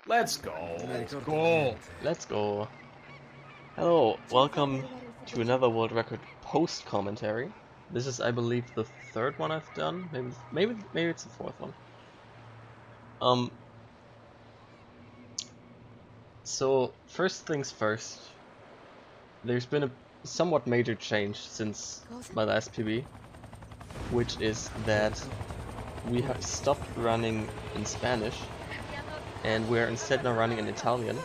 Let's go. Let's go. Let's go. Hello, welcome to another world record post commentary. This is, I believe, the third one I've done. Maybe it's the fourth one. So first things first. There's been a somewhat major change since my last PB, which is that we have stopped running in Spanish, and we're instead now running in Italian.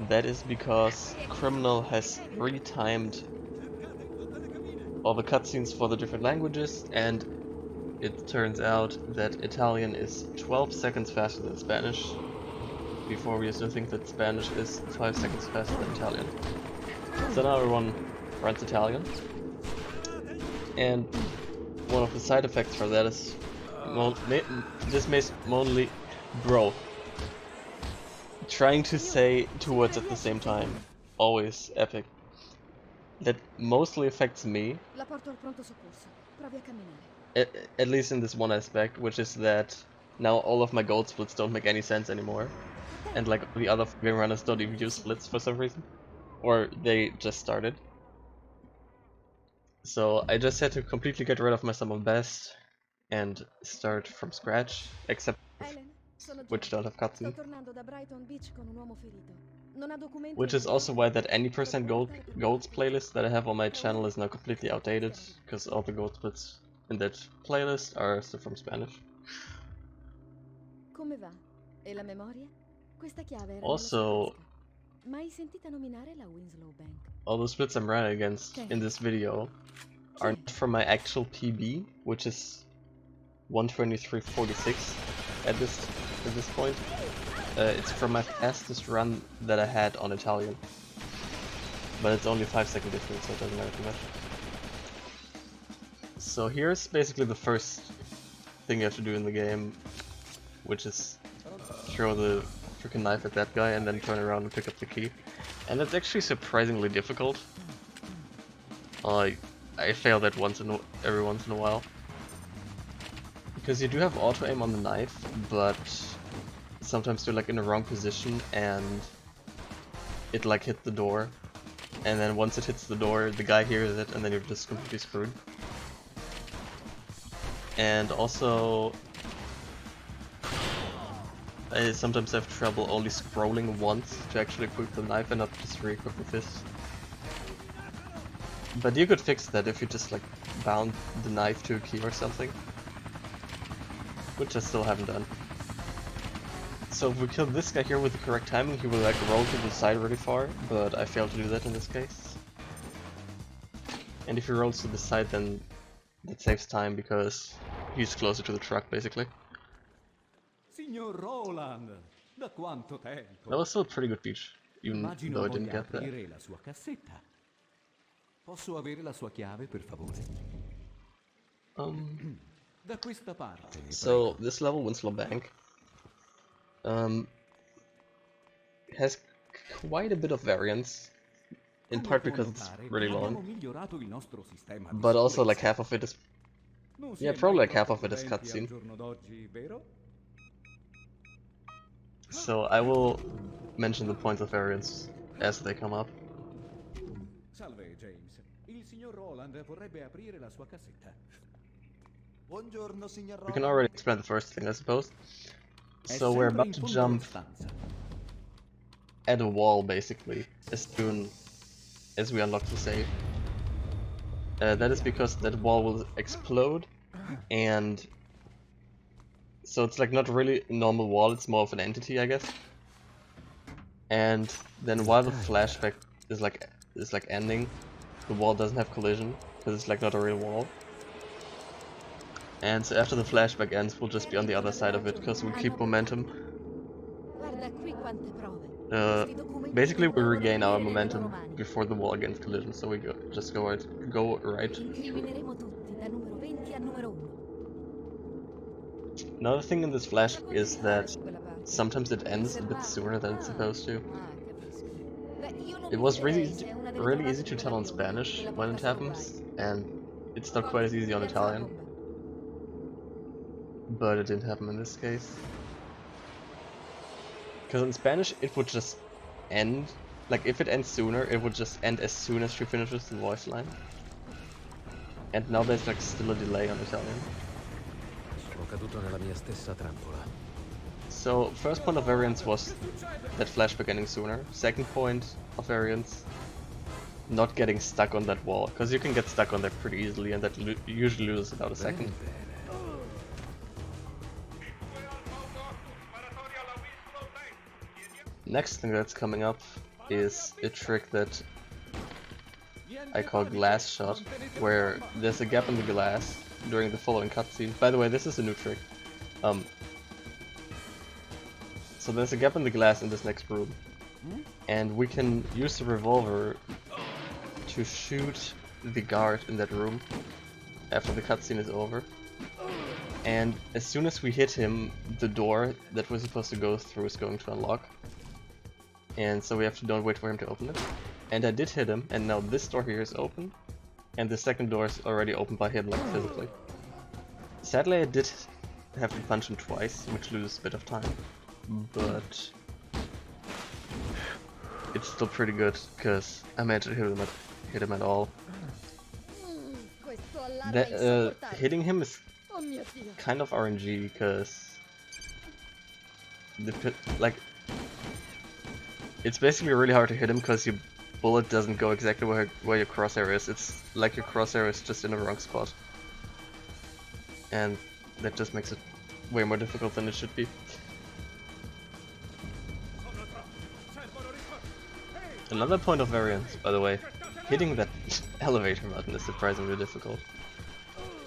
That is because Criminal has retimed all the cutscenes for the different languages, and it turns out that Italian is 12 seconds faster than Spanish. Before we used to think that Spanish is 5 seconds faster than Italian. So now everyone runs Italian. And one of the side effects for that is this makes only bro. Trying to say two words at the same time, always epic. That mostly affects me, at least in this one aspect, which is that now all of my gold splits don't make any sense anymore. And like the other game runners don't even use splits for some reason. Or they just started. So I just had to completely get rid of my summon best and start from scratch, except which don't have cutscene. Which is also why that any % golds playlist that I have on my channel is now completely outdated, because all the gold splits in that playlist are still from Spanish. Also, all the splits I'm running against in this video are not from my actual PB, which is 123.46 at this point. It's from my fastest run that I had on Italian. But it's only 5 second difference, so it doesn't matter too much. So here's basically the first thing you have to do in the game, which is throw the freaking knife at that guy and then turn around and pick up the key. And it's actually surprisingly difficult. I fail that every once in a while. Because you do have auto aim on the knife, but sometimes you're like in the wrong position and it like hit the door. And then once it hits the door, the guy hears it and then you're just completely screwed. And also, I sometimes have trouble only scrolling once to actually equip the knife and not just re-equip the fist. But you could fix that if you just like bound the knife to a key or something. Which I still haven't done. So if we kill this guy here with the correct timing, he will like roll to the side really far, but I failed to do that in this case. And if he rolls to the side, then that saves time because he's closer to the truck basically. That was still a pretty good beach, even though I didn't get that. So this level, Winslow Bank, has quite a bit of variance, in part because it's really long, but also like half of it is, yeah, probably like half of it is cutscene. So I will mention the points of variance as they come up. We can already explain the first thing, I suppose. So we're about to jump at a wall, basically, as soon as we unlock the save. That is because that wall will explode, and so it's like not really a normal wall, it's more of an entity, I guess. And then while the flashback is like ending, the wall doesn't have collision, because it's like not a real wall. And so after the flashback ends, we'll just be on the other side of it, because we keep momentum. Basically we regain our momentum before the wall gains collision, so we just go right through. Another thing in this flashback is that sometimes it ends a bit sooner than it's supposed to. It was really easy to tell in Spanish when it happens, and it's not quite as easy on Italian. But it didn't happen in this case. Because in Spanish it would just end, like if it ends sooner, it would just end as soon as she finishes the voice line. And now there's like still a delay on Italian. So first point of variance was that flashback ending sooner. Second point of variance, not getting stuck on that wall, because you can get stuck on that pretty easily, and that usually loses about a second. Next thing that's coming up is a trick that I call glass shot, where there's a gap in the glass during the following cutscene. By the way, this is a new trick. So there's a gap in the glass in this next room, and we can use the revolver to shoot the guard in that room after the cutscene is over. And as soon as we hit him, the door that we're supposed to go through is going to unlock. And so we have to don't wait for him to open it. And I did hit him, and now this door here is open, and the second door is already opened by him, like physically. Sadly, I did have to punch him twice, which loses a bit of time, but it's still pretty good because I managed to hit him at all. Hitting him is kind of RNG because it's basically really hard to hit him because your bullet doesn't go exactly where your crosshair is. It's like your crosshair is just in the wrong spot, and that just makes it way more difficult than it should be. Another point of variance, by the way, hitting that elevator button is surprisingly difficult.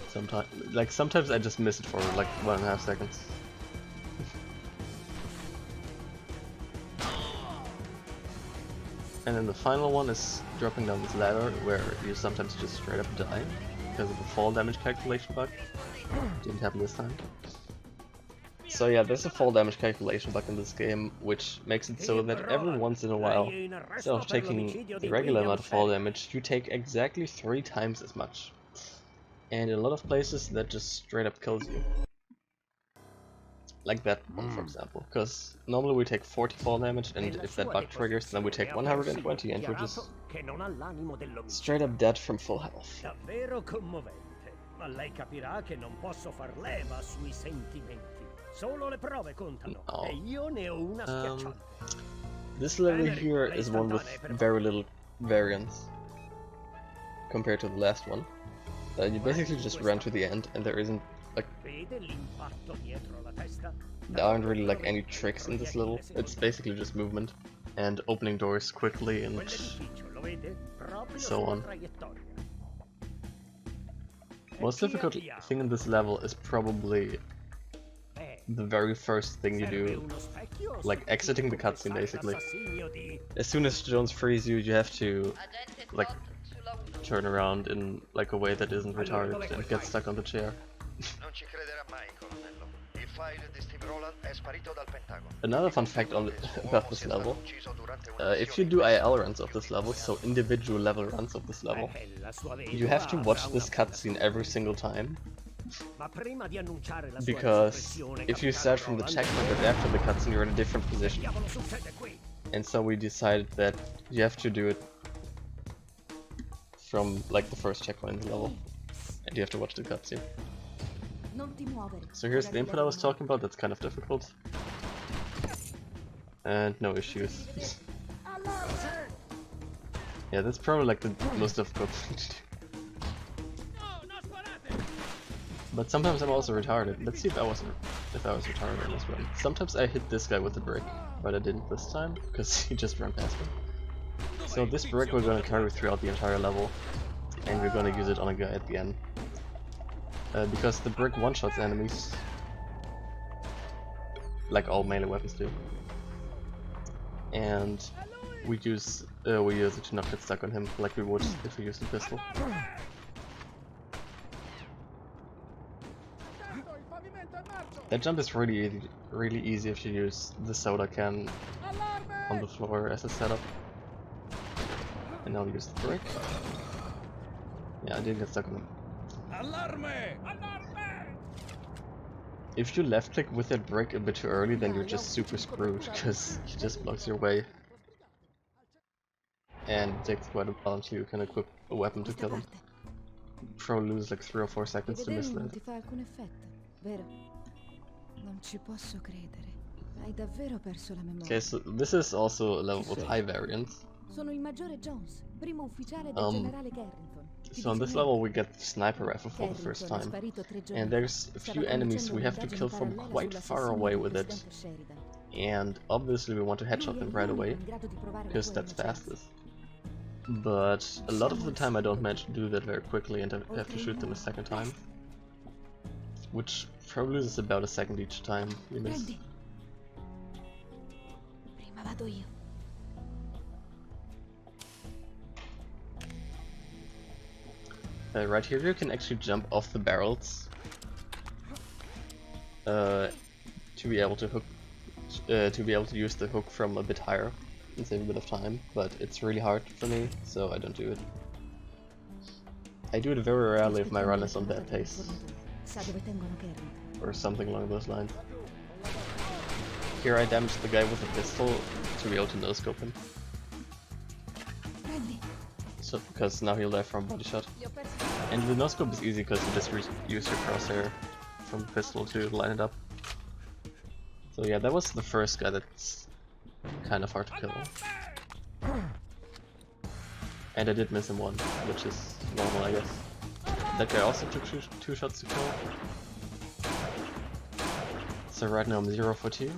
Sometimes I just miss it for like 1.5 seconds. And then the final one is dropping down this ladder, where you sometimes just straight up die because of the fall damage calculation bug. Didn't happen this time. So yeah, there's a fall damage calculation bug in this game, which makes it so that every once in a while, instead of taking the regular amount of fall damage, you take exactly 3 times as much. And in a lot of places that just straight up kills you. Like that one, for example, because normally we take 40 fall damage, and if that bug triggers, then we take 120, and we're just straight up dead from full health. Ma lei capirà che non posso far leva sui sentimenti. Solo le prove contano. E io ne ho una schiacciante. This level here is one with very little variance compared to the last one. You basically just run to the end, and there isn't like there aren't really like any tricks in this level. It's basically just movement and opening doors quickly and so on. Most difficult thing in this level is probably the very first thing you do, like exiting the cutscene basically. As soon as Jones frees you, you have to like turn around in like a way that isn't retarded and get stuck on the chair. Another fun fact about this level, if you do IL runs of this level, so individual level runs of this level, you have to watch this cutscene every single time, because if you start from the checkpoint and after the cutscene you're in a different position. And so we decided that you have to do it from like the first checkpoint in the level, and you have to watch the cutscene. So here's the input I was talking about, that's kind of difficult. And no issues. Yeah, that's probably like the most difficult thing to do. But sometimes I'm also retarded. Let's see if I was retarded in this run. Sometimes I hit this guy with the brick, but I didn't this time, because he just ran past me. So this brick we're gonna carry throughout the entire level, and we're gonna use it on a guy at the end. Because the brick one-shots enemies, like all melee weapons do, and we use it to not get stuck on him, like we would if we used the pistol. That jump is really easy if you use the soda can on the floor as a setup. And now we use the brick. Yeah, I didn't get stuck on him. if you left click with that brick a bit too early, then you're just super screwed, because he just blocks your way. And it takes quite a while until you can equip a weapon to kill him. Probably lose like 3 or 4 seconds to miss that. Okay, so this is also a level with high variance. So on this level we get the sniper rifle for the first time. And there's a few enemies we have to kill from quite far away with it. And obviously we want to headshot them right away, because that's fastest. But a lot of the time I don't manage to do that very quickly and I have to shoot them a second time. Which probably is about a second each time you miss. Right here you can actually jump off the barrels to be able to use the hook from a bit higher and save a bit of time, but it's really hard for me, so I don't do it. I do it very rarely if my run is on that pace, or something along those lines. Here I damaged the guy with a pistol to be able to no-scope him. So, because now he'll die from body shot. And the no-scope is easy because you just use your crosshair from the pistol to line it up. So yeah, that was the first guy that's kind of hard to kill. And I did miss him one, which is normal, I guess. That guy also took 2 shots to kill. So right now I'm 0 for 2.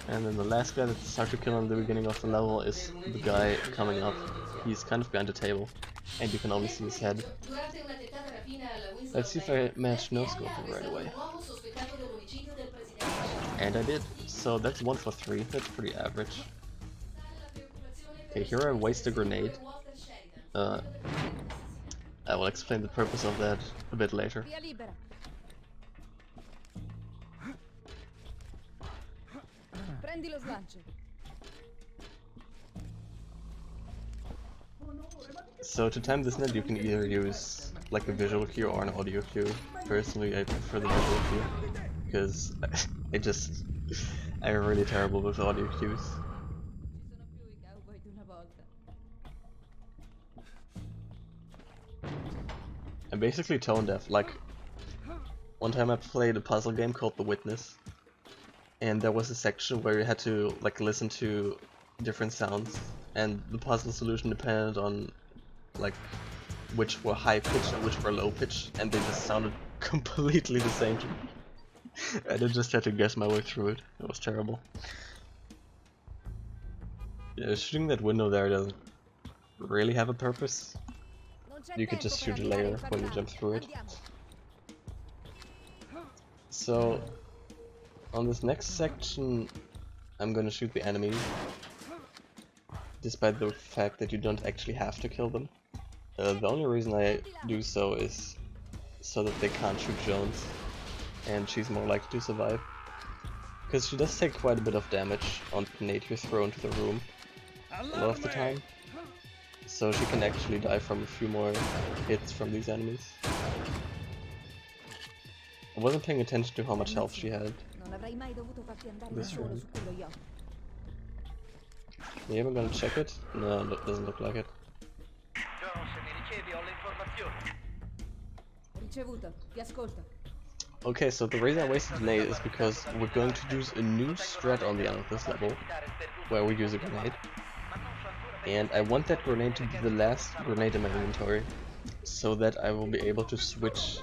And then the last guy that's hard to kill in the beginning of the level is the guy coming up. He's kind of behind the table, and you can only see his head. Let's see if I manage no-scope him right away. And I did. So that's 1 for 3, that's pretty average. Okay, here I waste a grenade. I will explain the purpose of that a bit later. So to time this net you can either use like a visual cue or an audio cue. Personally I prefer the visual cue, because I'm really terrible with audio cues. I'm basically tone deaf. Like, one time I played a puzzle game called The Witness, and there was a section where you had to like listen to different sounds, and the puzzle solution depended on like which were high pitched and which were low pitched, and they just sounded completely the same to me. And I just had to guess my way through it. It was terrible. Yeah, shooting that window there doesn't really have a purpose. You could just shoot a layer when you jump through it. So on this next section I'm gonna shoot the enemy, despite the fact that you don't actually have to kill them. The only reason I do so is so that they can't shoot Jones, and she's more likely to survive. Because she does take quite a bit of damage on the grenade you throw into the room, a lot of the time. So she can actually die from a few more hits from these enemies. I wasn't paying attention to how much health she had this run. Maybe I'm gonna check it? No, that doesn't look like it. Okay, so the reason I wasted a grenade is because we're going to use a new strat on the end of this level, where we use a grenade. And I want that grenade to be the last grenade in my inventory, so that I will be able to switch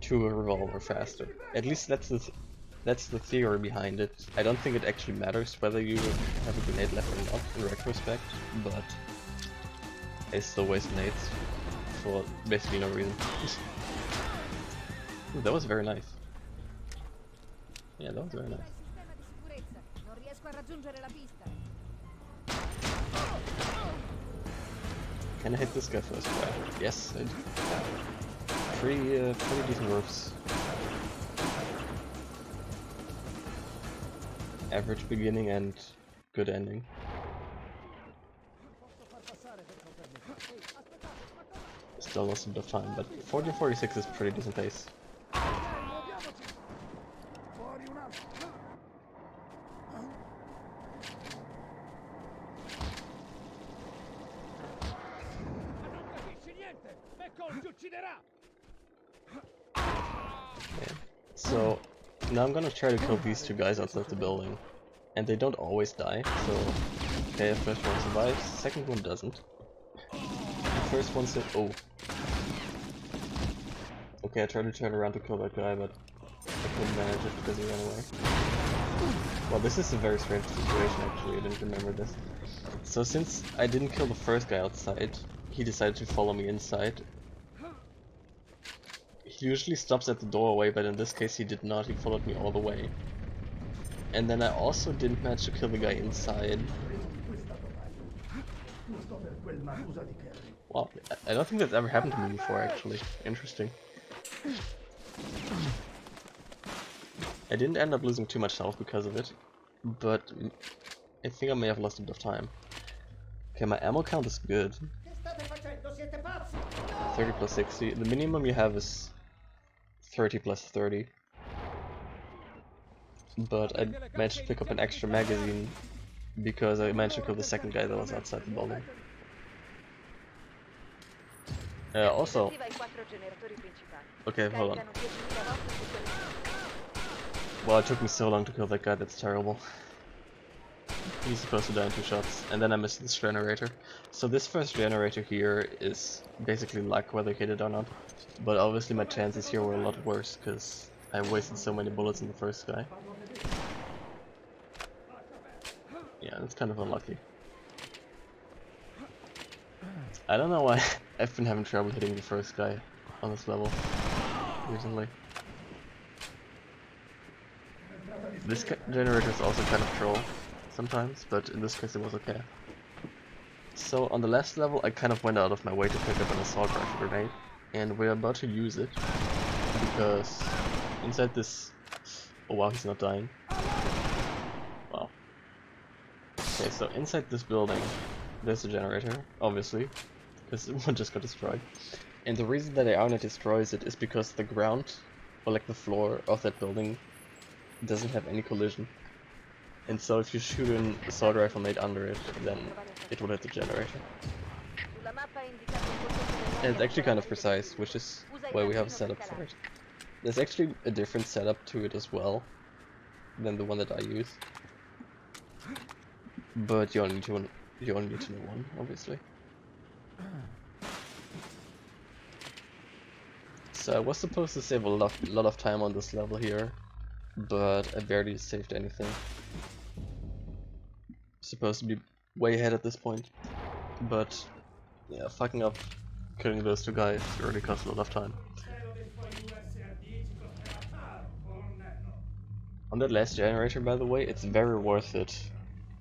to a revolver faster. At least that's the theory behind it. I don't think it actually matters whether you have a grenade left or not in retrospect, but I still waste grenades for basically no reason. Ooh, that was very nice. Yeah, that was very nice. Can I hit this guy first? Right. Yes, I did. Pretty decent roofs. Average beginning and good ending. still lost a bit of time, but 14:46 is pretty decent pace. Okay. So now I'm gonna try to kill these two guys outside the building. And they don't always die, so okay, first one survives, second one doesn't. The first one said, oh. Okay, I tried to turn around to kill that guy, but I couldn't manage it because he ran away. Well, this is a very strange situation actually, I didn't remember this. So since I didn't kill the first guy outside, he decided to follow me inside. He usually stops at the doorway, but in this case he did not, he followed me all the way. And then I also didn't manage to kill the guy inside. Wow, I don't think that's ever happened to me before actually. Interesting. I didn't end up losing too much health because of it, but I think I may have lost a bit of time. Okay, my ammo count is good. 30 plus 60. The minimum you have is 30 plus 30. But I managed to pick up an extra magazine because I managed to kill the second guy that was outside the building. Also... Okay, hold on. Well, it took me so long to kill that guy, that's terrible. He's supposed to die in 2 shots, and then I missed this generator. So this first generator here is basically luck whether I hit it or not. But obviously my chances here were a lot worse, because I wasted so many bullets in the first guy. Yeah, it's kind of unlucky. I don't know why I've been having trouble hitting the first guy on this level recently. This generator is also kind of troll sometimes, but in this case it was okay. So on the last level I kind of went out of my way to pick up an assault rifle grenade, and we're about to use it because inside this... Oh wow, he's not dying. Wow. Okay, so inside this building there's a generator, obviously, because one just got destroyed. And the reason that Iona destroys it is because the ground, or like the floor of that building, doesn't have any collision. And so if you shoot an assault rifle made under it, then it will hit the generator. And it's actually kind of precise, which is why we have a setup for it. There's actually a different setup to it as well than the one that I use. But you only need to know one, obviously. So I was supposed to save a lot of time on this level here, but I barely saved anything. Supposed to be way ahead at this point, but yeah, fucking up killing those two guys really cost a lot of time. On that last generator, by the way, it's very worth it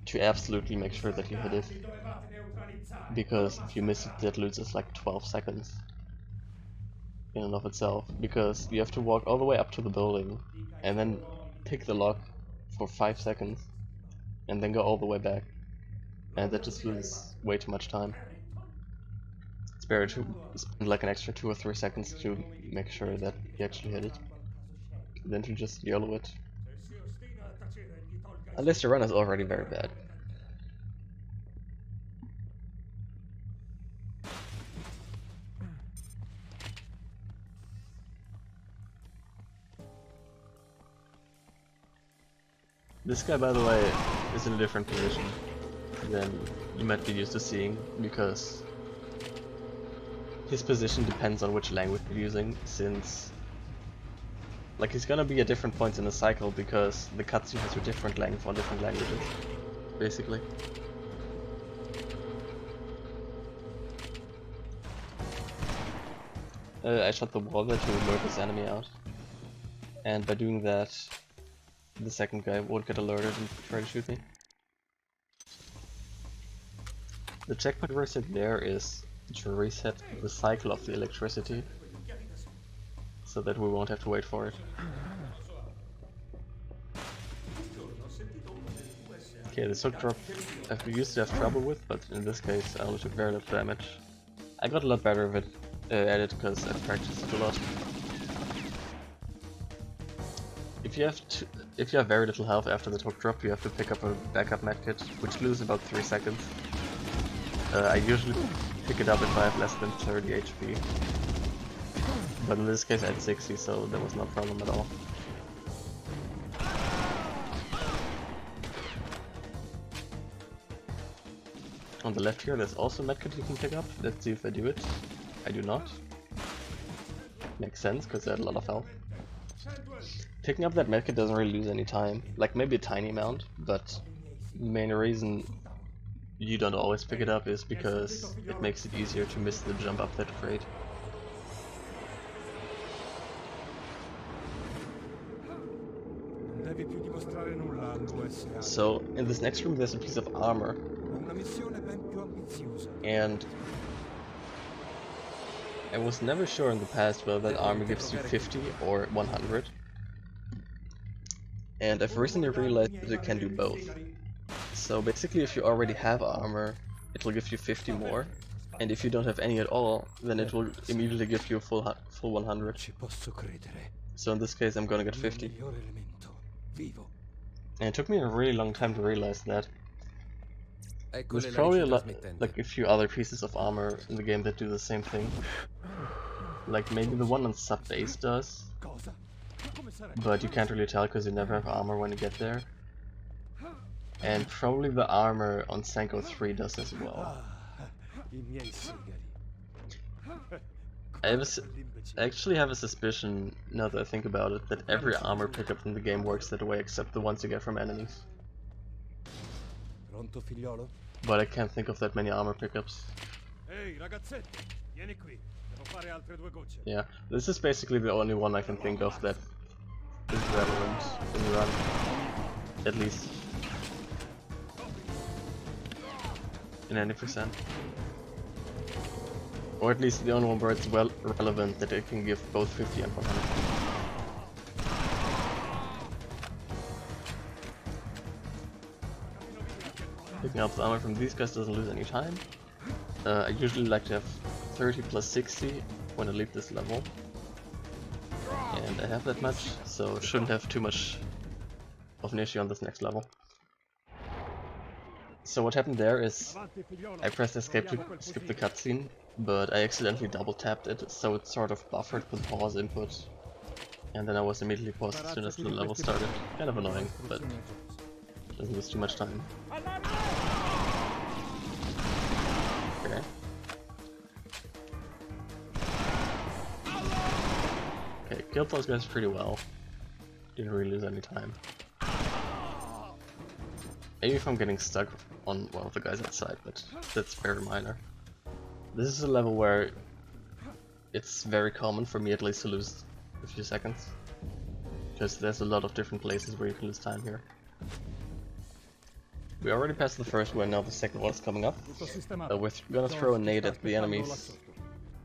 to absolutely make sure that you hit it, because if you miss it, that loses like 12 seconds in and of itself, because you have to walk all the way up to the building and then pick the lock for 5 seconds and then go all the way back, and that just loses way too much time. It's better to spend like an extra 2 or 3 seconds to make sure that you actually hit it than to just YOLO it. Unless the run is already very bad. This guy, by the way, is in a different position than you might be used to seeing, because his position depends on which language you're using, since like he's gonna be at different points in the cycle because the cutscene has a different length on different languages, basically. I shot the wall there to alert this enemy out, and by doing that the second guy won't get alerted and try to shoot me. The checkpoint reset there is to reset the cycle of the electricity, so that we won't have to wait for it. Okay, this hook drop I used to have trouble with, but in this case I only took very little damage. I got a lot better of it added because I've practiced it a lot. If you have very little health after the hook drop, you have to pick up a backup medkit, which loses about 3 seconds. I usually pick it up if I have less than 30 HP. But in this case I had 60, so there was no problem at all. On the left here there's also a medkit you can pick up. Let's see if I do it. I do not. Makes sense, because I had a lot of health. Picking up that medkit doesn't really lose any time. Like, maybe a tiny amount, but the main reason you don't always pick it up is because it makes it easier to miss the jump up that crate. So, in this next room there's a piece of armor. And I was never sure in the past whether that armor gives you 50 or 100. And I've recently realized that it can do both. So basically if you already have armor, it will give you 50 more. And if you don't have any at all, then it will immediately give you a full 100. So in this case I'm gonna get 50. And it took me a really long time to realize that. There's probably like a few other pieces of armor in the game that do the same thing. Like maybe the one on sub base does, but you can't really tell because you never have armor when you get there. And probably the armor on Senko 3 does as well. I actually have a suspicion, now that I think about it, that every armor pickup in the game works that way except the ones you get from enemies. But I can't think of that many armor pickups. Yeah, this is basically the only one I can think of that is relevant in the run. At least. In any percent. Or at least the only one where it's well relevant that it can give both 50 and 100. Picking up the armor from these guys doesn't lose any time. I usually like to have 30 plus 60 when I leave this level. And I have that much, so shouldn't have too much of an issue on this next level. So what happened there is, I pressed escape to skip the cutscene, but I accidentally double tapped it, so it sort of buffered the pause input. And then I was immediately paused as soon as the level started. Kind of annoying, but doesn't lose too much time. Okay. Okay, killed those guys pretty well. Didn't really lose any time. Maybe if I'm getting stuck on one of the guys outside, but that's very minor. This is a level where it's very common for me at least to lose a few seconds. Because there's a lot of different places where you can lose time here. We already passed the first one, now the second one is coming up. We're gonna throw a nade at the enemies,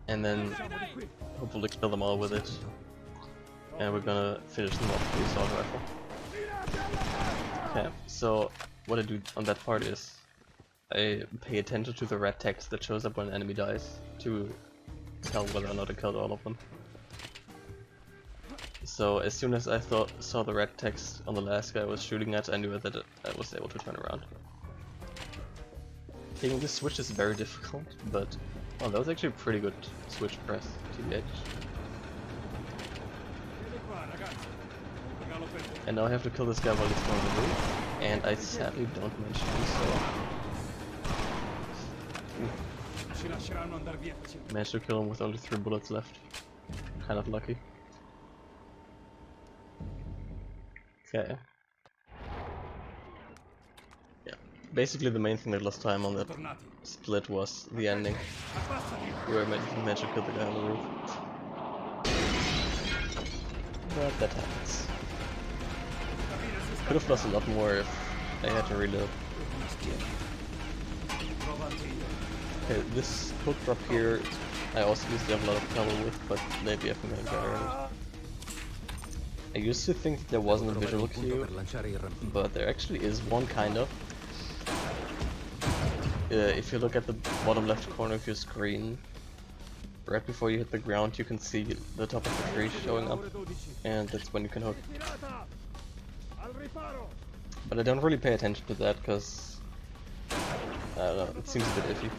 and then hopefully kill them all with it. And we're gonna finish them off with the assault rifle. Okay, so what I do on that part is I pay attention to the red text that shows up when an enemy dies to tell whether or not I killed all of them. So as soon as I saw the red text on the last guy I was shooting at, I knew that I was able to turn around. Taking this switch is very difficult, but oh, that was actually a pretty good switch press, TBH. And now I have to kill this guy while he's still on the roof, and I sadly don't manage to do so. Managed to kill him with only 3 bullets left. Kind of lucky. Okay. Yeah, basically the main thing that lost time on that split was the ending, where I managed to kill the guy on the roof. But that happens. Could have lost a lot more if I had to reload. Okay, this hook drop here I also used to have a lot of trouble with, but maybe I've made better at it. I used to think that there wasn't a visual cue, but there actually is one, kind of. If you look at the bottom left corner of your screen, right before you hit the ground, you can see the top of the tree showing up, and that's when you can hook. But I don't really pay attention to that because I don't know, it seems a bit iffy.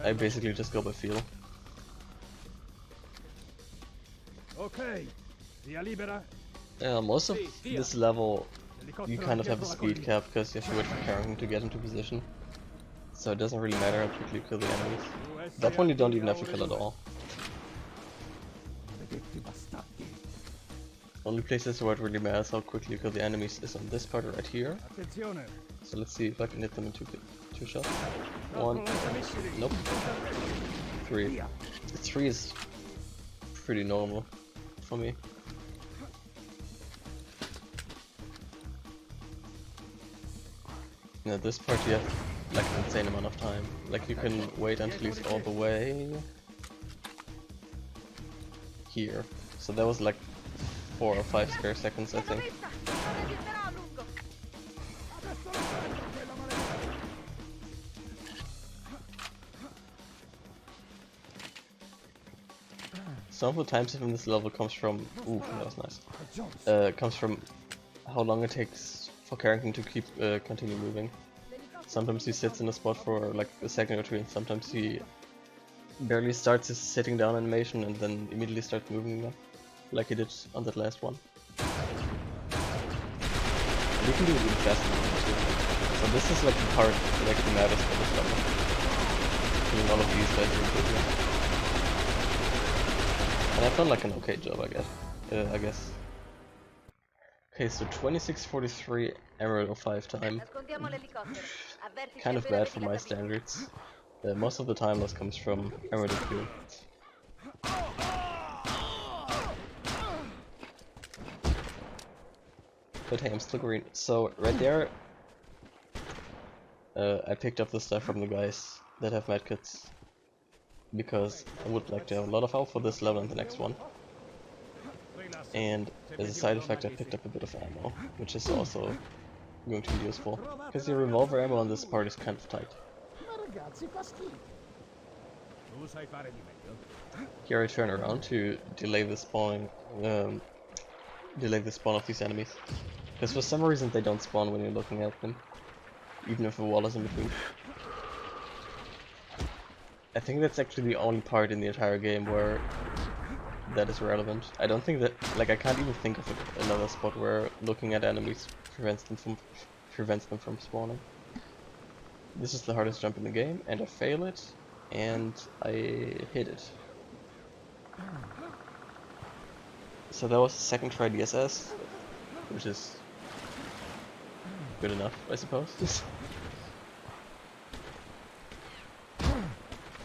I basically just go by feel. Okay, via libera. Most of this level you kind of have a speed cap because you have to wait for Carrington to get into position. So it doesn't really matter how quickly you kill the enemies. That one you don't even have to kill at all. Only places where it really matters how quickly you kill the enemies is on this part right here. So let's see if I can hit them in two shots. One. Nope. Three. 3 is pretty normal for me. And at this part you have like an insane amount of time. Like you can wait until he's all the way here. So that was like 4 or 5 spare seconds, I think. Some of the time save in this level comes from that was nice. Comes from how long it takes for Carrington to keep continue moving. Sometimes he sits in a spot for like a second or two, and sometimes he barely starts his sitting down animation and then immediately starts moving again, like he did on that last one. And you can do it even faster than that too. So this is like the part that actually matters for this level. Killing all of these guys really quickly. And I've done like an okay job, I guess. Okay, so 26:43 Emerald 5 time. Kind of bad for my standards. Most of the time loss comes from Emerald 2. But hey, I'm still green. So right there, I picked up the stuff from the guys that have medkits, because I would like to have a lot of health for this level and the next one. And as a side effect I picked up a bit of ammo, which is also going to be useful, because the revolver ammo on this part is kind of tight. Here I turn around to delay the spawning, delay the spawn of these enemies, because for some reason they don't spawn when you're looking at them, even if a wall is in between. I think that's actually the only part in the entire game where that is relevant. I don't think that, like, I can't even think of another spot where looking at enemies prevents them from spawning. This is the hardest jump in the game, and I fail it, and I hit it. So that was the second try DSS, which is good enough, I suppose.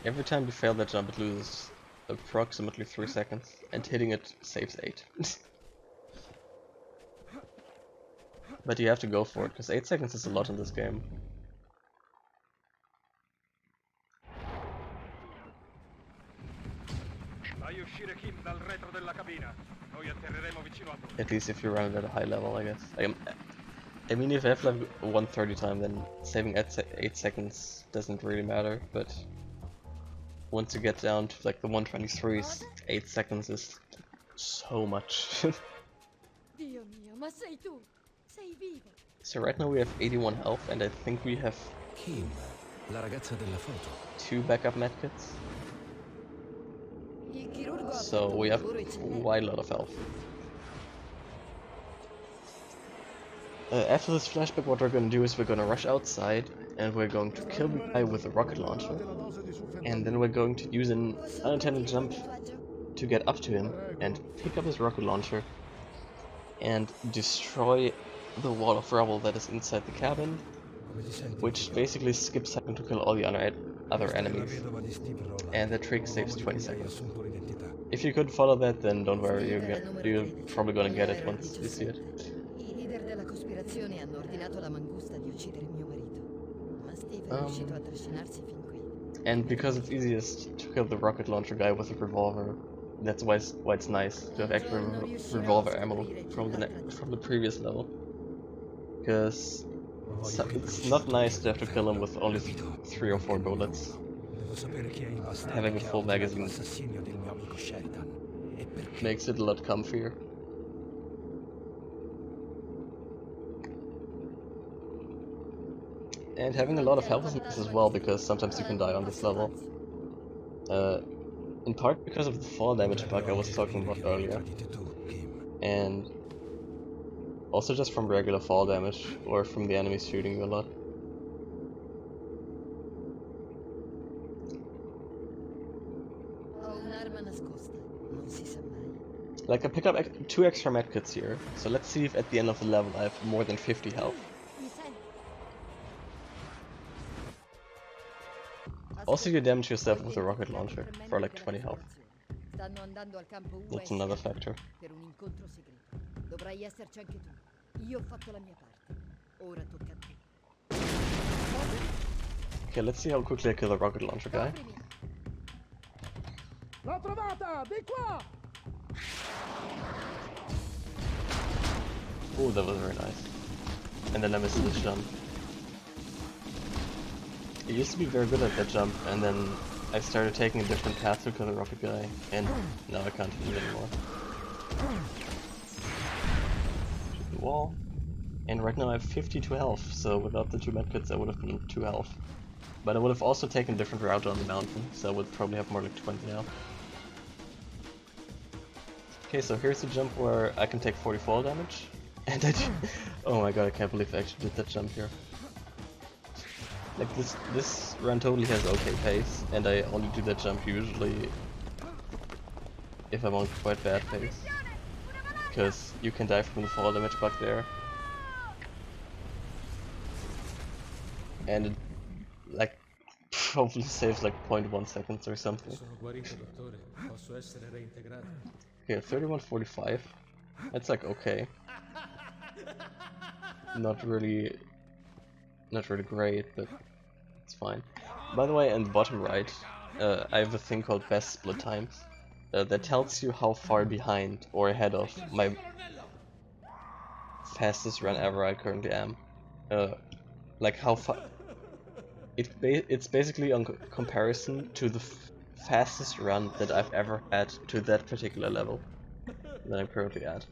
Every time you fail that jump, it loses approximately 3 seconds, and hitting it saves 8. But you have to go for it, because 8 seconds is a lot in this game. At least if you run it at a high level, I guess. I mean, if you have like 130 time, then saving 8 seconds doesn't really matter, but once you get down to like the 123s, 8 seconds is so much. So right now we have 81 health, and I think we have Kim, la ragazza della foto. 2 backup medkits. So we have quite a lot of health. After this flashback, what we're going to do is we're going to rush outside, and we're going to kill the guy with a rocket launcher, and then we're going to use an unintended jump to get up to him and pick up his rocket launcher and destroy the wall of rubble that is inside the cabin, which basically skips second to kill all the other enemies, and the trick saves 20 seconds. If you could follow that, then don't worry, you're probably gonna get it once you see it. And because it's easiest to kill the rocket launcher guy with a revolver, that's why it's nice to have extra revolver ammo from the previous level. Because it's not nice to have to kill him with only 3 or 4 bullets. having a full magazine makes it a lot comfier. And having a lot of health is nice as well, because sometimes you can die on this level. In part because of the fall damage bug I was talking about earlier. And also just from regular fall damage, or from the enemies shooting you a lot. Like, I pick up 2 extra medkits here, so let's see if at the end of the level I have more than 50 health. Also, you damage yourself with a rocket launcher for like 20 health. That's another factor. Okay, let's see how quickly I kill the rocket launcher guy. Oh, that was very nice. And then I missed this jump. I used to be very good at that jump, and then I started taking a different path to kill the rocket guy, and now I can't do it anymore. Shoot the wall. And right now I have 52 health, so without the 2 medkits I would have been 2 health. But I would have also taken a different route on the mountain, so I would probably have more like 20 now. Okay, so here's the jump where I can take 40 fall damage. And I did. Oh my god, I can't believe I actually did that jump here. Like, this run totally has okay pace, and I only do that jump usually if I'm on quite bad pace. Because you can die from the fall damage bug there. And it, like, probably saves like 0.1 seconds or something. Okay, 31:45. That's like okay. Not really great, but it's fine. By the way, in the bottom right, I have a thing called best split times that tells you how far behind or ahead of my fastest run ever I currently am. Like how far. It's basically on comparison to the fastest run that I've ever had to that particular level that I'm currently at.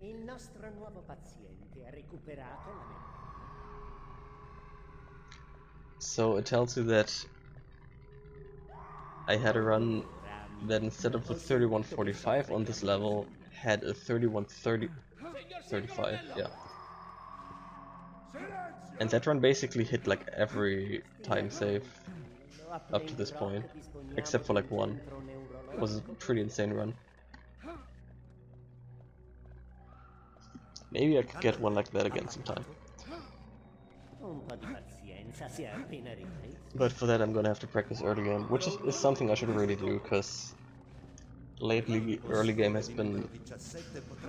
Il nostro nuovo paziente ha recuperato la memoria. So it tells you that I had a run that instead of a 31:45 on this level had a 31:35, yeah. And that run basically hit like every time save up to this point, except for like one. It was a pretty insane run. Maybe I could get one like that again sometime. But for that I'm gonna have to practice early game, which is something I should really do, because lately early game has been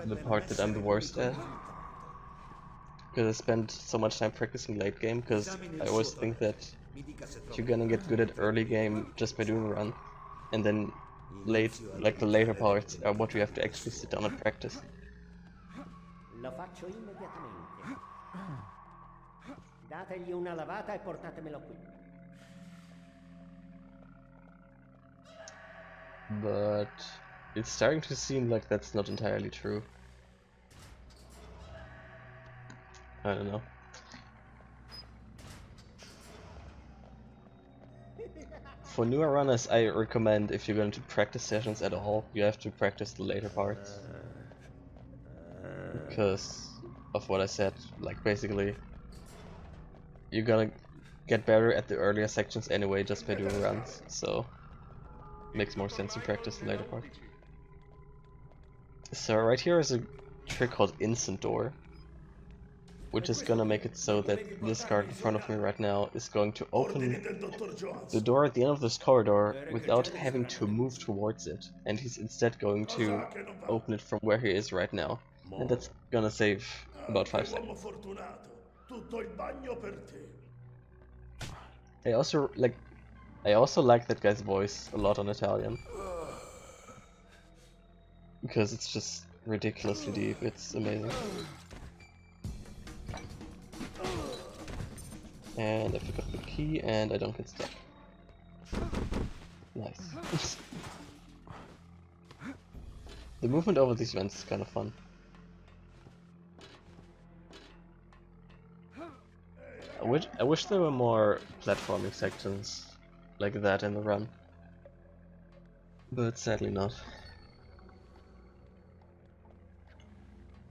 the part that I'm the worst at. Because I spend so much time practicing late game, because I always think that you're gonna get good at early game just by doing a run, and then the later parts are what you have to actually sit down and practice. Lo faccio immediatamente. Dategli una lavata e portatemelo qui. But it's starting to seem like that's not entirely true. I don't know. For newer runners, I recommend, if you're going to practice sessions at all, you have to practice the later parts. Because of what I said, like basically, you're gonna get better at the earlier sections anyway just by doing runs, so it makes more sense to practice the later part. So right here is a trick called Instant Door, which is gonna make it so that this guard in front of me right now is going to open the door at the end of this corridor without having to move towards it, and he's instead going to open it from where he is right now. And that's gonna save about 5 seconds. I also like that guy's voice a lot on Italian. Because it's just ridiculously deep, it's amazing. And I pick up the key and I don't get stuck. Nice. The movement over these vents is kind of fun. I wish there were more platforming sections like that in the run, but sadly not.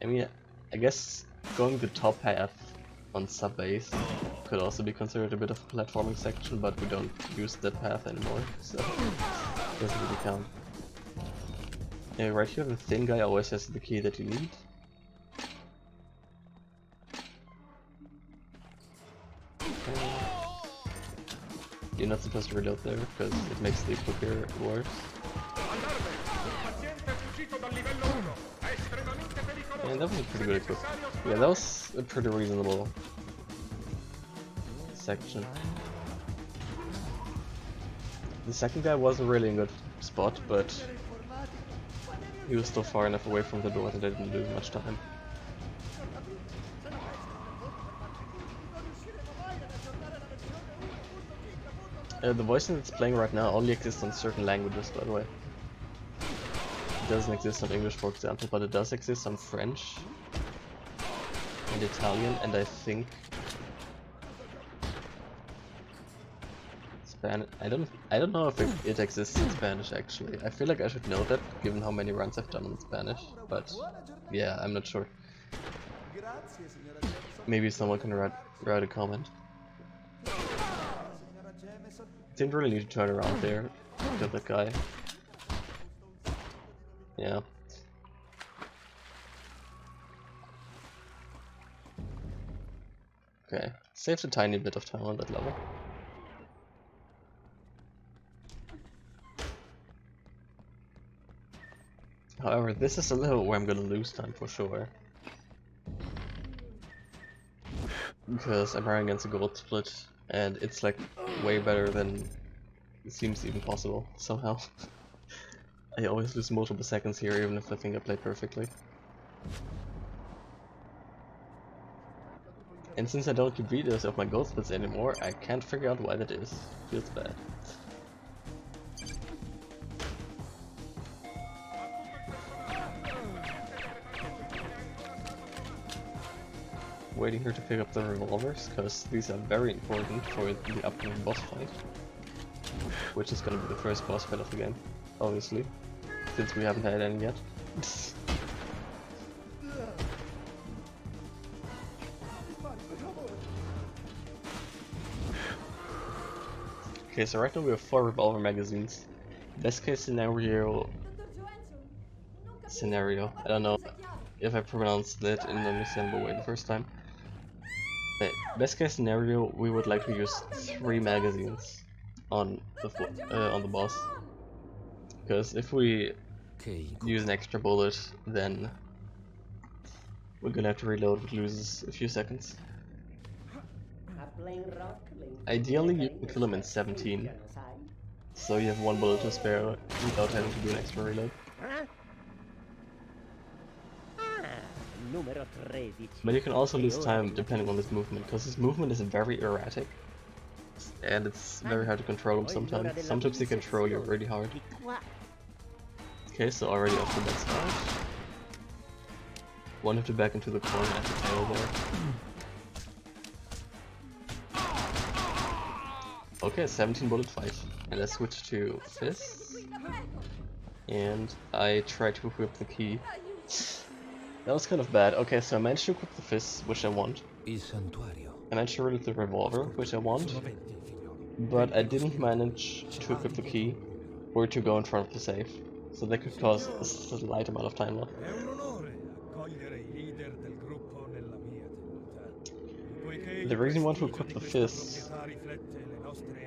I mean, I guess going the top half on sub-base could also be considered a bit of a platforming section, but we don't use that path anymore, so it doesn't really count. Yeah, right here the thin guy always has the key that you need. You're not supposed to reload there, because it makes the clicker worse. And that was a pretty good equip. Yeah, that was a pretty reasonable section. The second guy wasn't really in a good spot, but he was still far enough away from the door that I didn't lose much time. The voicing that's playing right now only exists on certain languages, by the way. It doesn't exist on English, for example, but it does exist on French and Italian, and I think Spanish. I don't know if it exists in Spanish actually. I feel like I should know that, given how many runs I've done in Spanish. But yeah, I'm not sure. Maybe someone can write a comment. Didn't really need to turn around there. Kill that guy. Yeah. Okay, saved a tiny bit of time on that level. However, this is a level where I'm gonna lose time for sure. Because I'm running against a gold split, and it's like way better than it seems even possible, somehow. I always lose multiple seconds here, even if I think I play perfectly. And since I don't keep videos of my gold splits anymore, I can't figure out why that is. Feels bad. Waiting here to pick up the revolvers, because these are very important for the upcoming boss fight. Which is gonna be the first boss fight of the game, obviously, since we haven't had any yet. Okay, so right now we have 4 revolver magazines. Best case scenario, I don't know if I pronounced that in an understandable way the first time. Okay, best case scenario, we would like to use 3 magazines on the boss, because if we use an extra bullet, then we're gonna have to reload, which loses a few seconds. Ideally, you can kill him in 17, so you have 1 bullet to spare without having to do an extra reload. But you can also lose time depending on his movement, because his movement is very erratic, and it's very hard to control him sometimes. Sometimes he can throw you really hard. Okay, so already off to that start. One have to back into the corner at the tail there. Okay, 17 bullet fight. And I switch to fists. And I try to equip the key. That was kind of bad. Okay, so I managed to equip the fists, which I want. I managed to reload the revolver, which I want. But I didn't manage to equip the key or to go in front of the safe. So that could cause a slight amount of time loss. The reason I want to equip the fists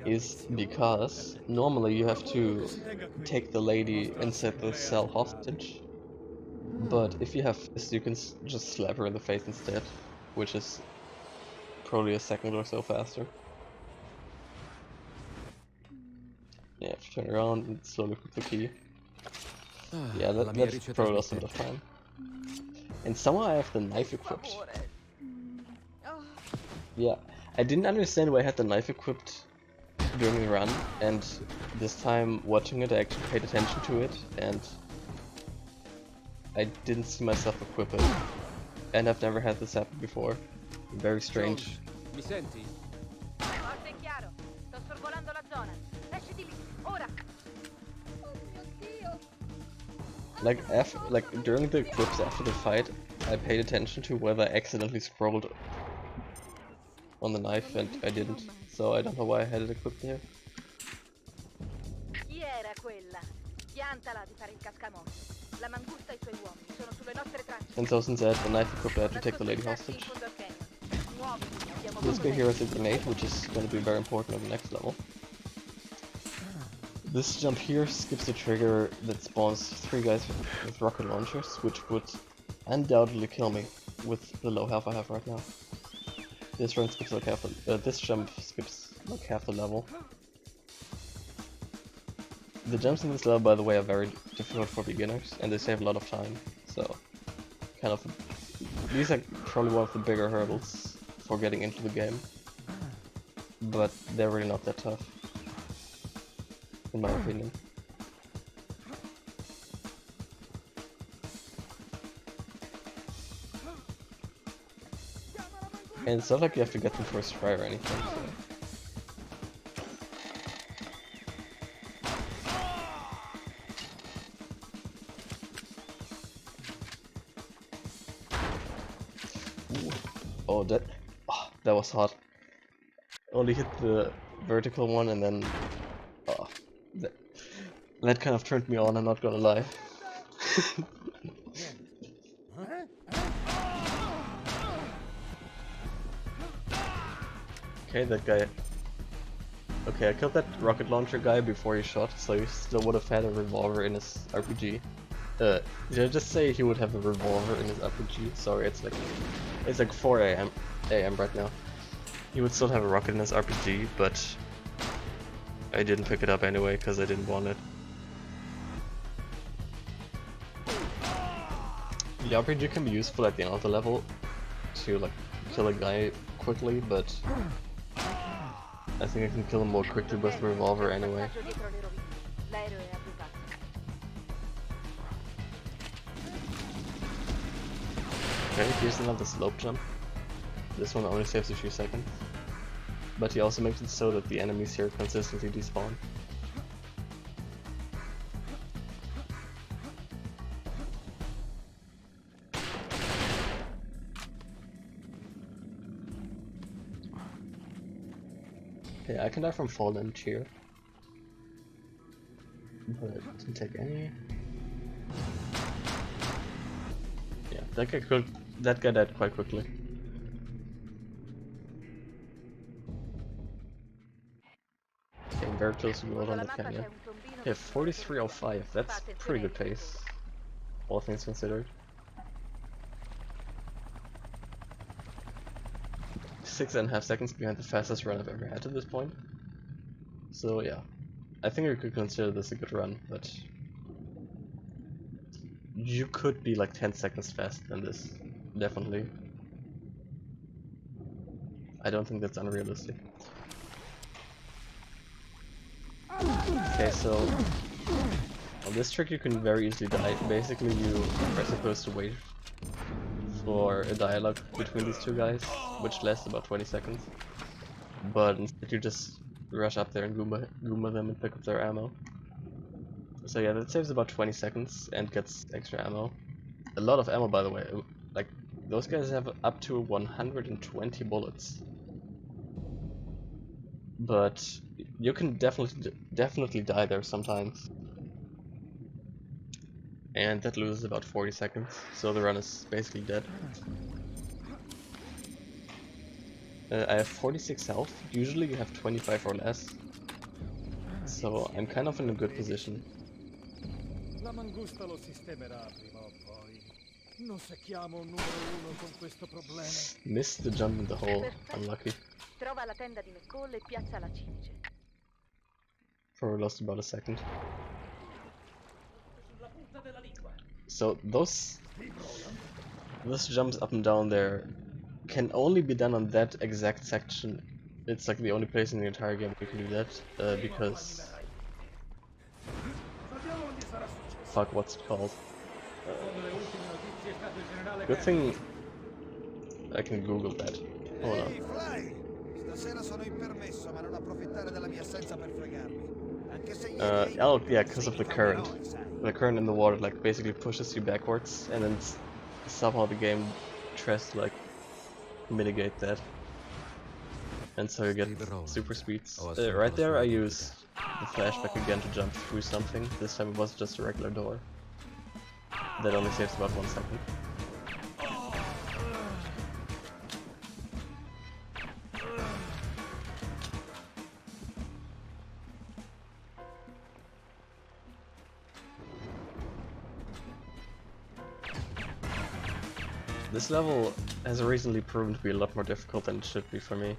is because normally you have to take the lady and set the cell hostage. But if you have fists, you can just slap her in the face instead, which is probably a second or so faster. Yeah, have to turn around and slowly equip the key. Yeah, that's probably lost a bit of time. And somehow I have the knife equipped. Yeah, I didn't understand why I had the knife equipped during the run, and this time watching it I actually paid attention to it, and I didn't see myself equip it. And I've never had this happen before. Very strange. Mi senti? Forte e chiaro. Sto sorvolando la zona. Esci di lì, ora. Like during the equips after the fight, I paid attention to whether I accidentally scrolled on the knife, and I didn't. So I don't know why I had it equipped here. Chi era quella? Piantala di fare il cascamorto. La mangusta e i suoi uomini sono sulle nostre tracce. And so since I had the knife equipped, I had to take the lady hostage. This guy here has a grenade, which is going to be very important on the next level. This jump here skips the trigger that spawns 3 guys with rocket launchers, which would undoubtedly kill me with the low health I have right now. This run skips like half the, this jump skips like half the level. The jumps in this level, by the way, are very difficult for beginners, and they save a lot of time, so kind of these are probably one of the bigger hurdles for getting into the game, but they're really not that tough, in my opinion. And it's not like you have to get them first try or anything, so. Oh, that was hot. Only hit the vertical one, and then that kind of turned me on, I'm not gonna lie. Okay, that guy. Okay, I killed that rocket launcher guy before he shot, so he still would have had a revolver in his RPG. Did I just say he would have a revolver in his RPG? Sorry, it's like 4 AM right now. He would still have a rocket in his RPG, but I didn't pick it up anyway because I didn't want it. The RPG can be useful at the end of the level to like kill a guy quickly, but I think I can kill him more quickly with the revolver anyway. Okay, here's another slope jump. This one only saves a few seconds, but he also makes it so that the enemies here consistently despawn. Okay, I can die from fall damage here, but it didn't take any. Yeah, that guy died quite quickly. Okay, very close to the world on that canyon. Okay, 43:05, that's pretty good pace, all things considered. 6.5 seconds behind the fastest run I've ever had to this point. So yeah, I think I could consider this a good run, but you could be like 10 seconds faster than this, definitely. I don't think that's unrealistic. Okay, so on this trick you can very easily die. Basically you are supposed to wait for a dialogue between these two guys, which lasts about 20 seconds. But instead you just rush up there and Goomba them and pick up their ammo. So yeah, that saves about 20 seconds and gets extra ammo. A lot of ammo, by the way. Like, those guys have up to 120 bullets. But you can definitely die there sometimes. And that loses about 40 seconds, so the run is basically dead. I have 46 health. Usually you have 25 or less. So I'm kind of in a good position. La mangusta lo sistemerà prima o poi. Non secchiamo un numero 1 con questo problema. Missed the jump in the hole. Unlucky. Trova la tenda di McCall e piazza la cimice. Probably lost about a second. So those jumps up and down there can only be done on that exact section it's like the only place in the entire game you can do that, because... Fuck, what's it called? Good thing I can Google that. Hold on. Oh yeah, because of the current. The current in the water like basically pushes you backwards, and then somehow the game tries to like mitigate that. And so you get super speeds. Right there I used the flashback again to jump through something. This time it was just a regular door. That only saves about 1 second. This level has recently proven to be a lot more difficult than it should be for me.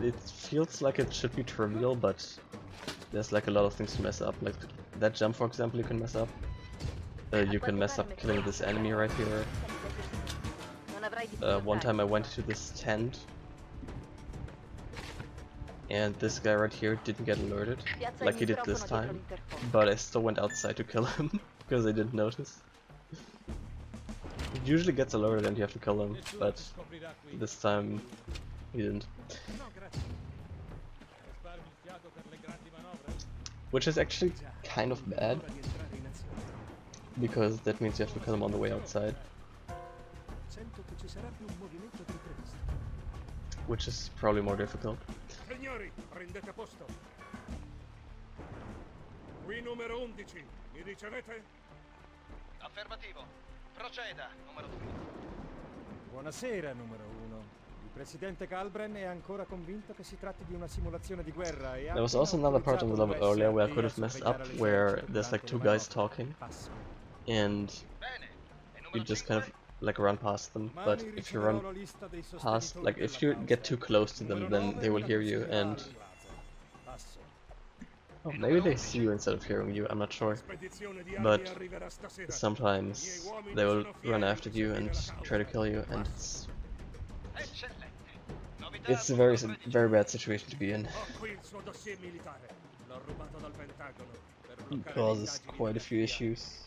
It feels like it should be trivial, but there's like a lot of things to mess up. Like that jump, for example, you can mess up. You can mess up killing this enemy right here. One time I went into this tent, and this guy right here didn't get alerted, like he did this time, but I still went outside to kill him, because I didn't notice. It usually gets alerted and you have to kill him, but this time he didn't. Which is actually kind of bad, because that means you have to kill him on the way outside. Which is probably more difficult. Signori, prendete posto. Qui numero 11, mi ricevete? Affermativo. Proceda, numero 2. Buonasera, numero 1. Il presidente Kalbren è ancora convinto che si tratti di una simulazione di guerra e There was also another part of the level earlier where I could have messed up, where there's like 2 guys talking, and you just kind of like run past them, but if you run past, like if you get too close to them, then they will hear you, and oh, maybe they see you instead of hearing you, I'm not sure, but sometimes they will run after you and try to kill you, and it's a very bad situation to be in. It causes quite a few issues.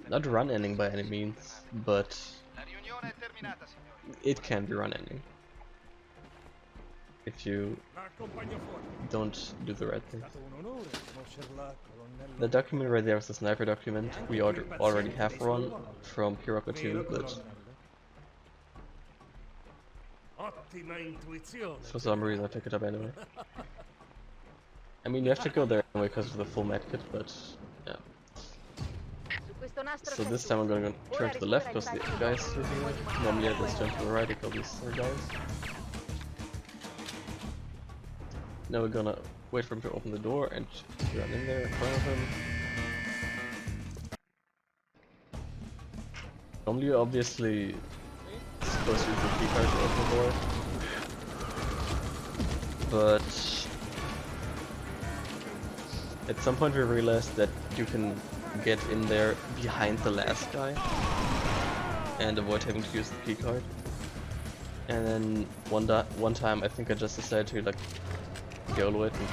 Not run ending by any means, but it can be run ending if you don't do the right thing. The document right there is the sniper document. We already have one from Hiroko 2, but for some reason I pick it up anyway. I mean, you have to go there anyway because of the full medkit, but yeah. So this time I'm gonna turn to the left because the guys are here. Normally I just turn to the right to kill these 3 guys. Now we're gonna wait for him to open the door and run in there in front of him. Normally you're obviously supposed to use the keycard to open the door, but at some point we realized that you can get in there behind the last guy and avoid having to use the keycard. And then one time I think I just decided to like YOLO it and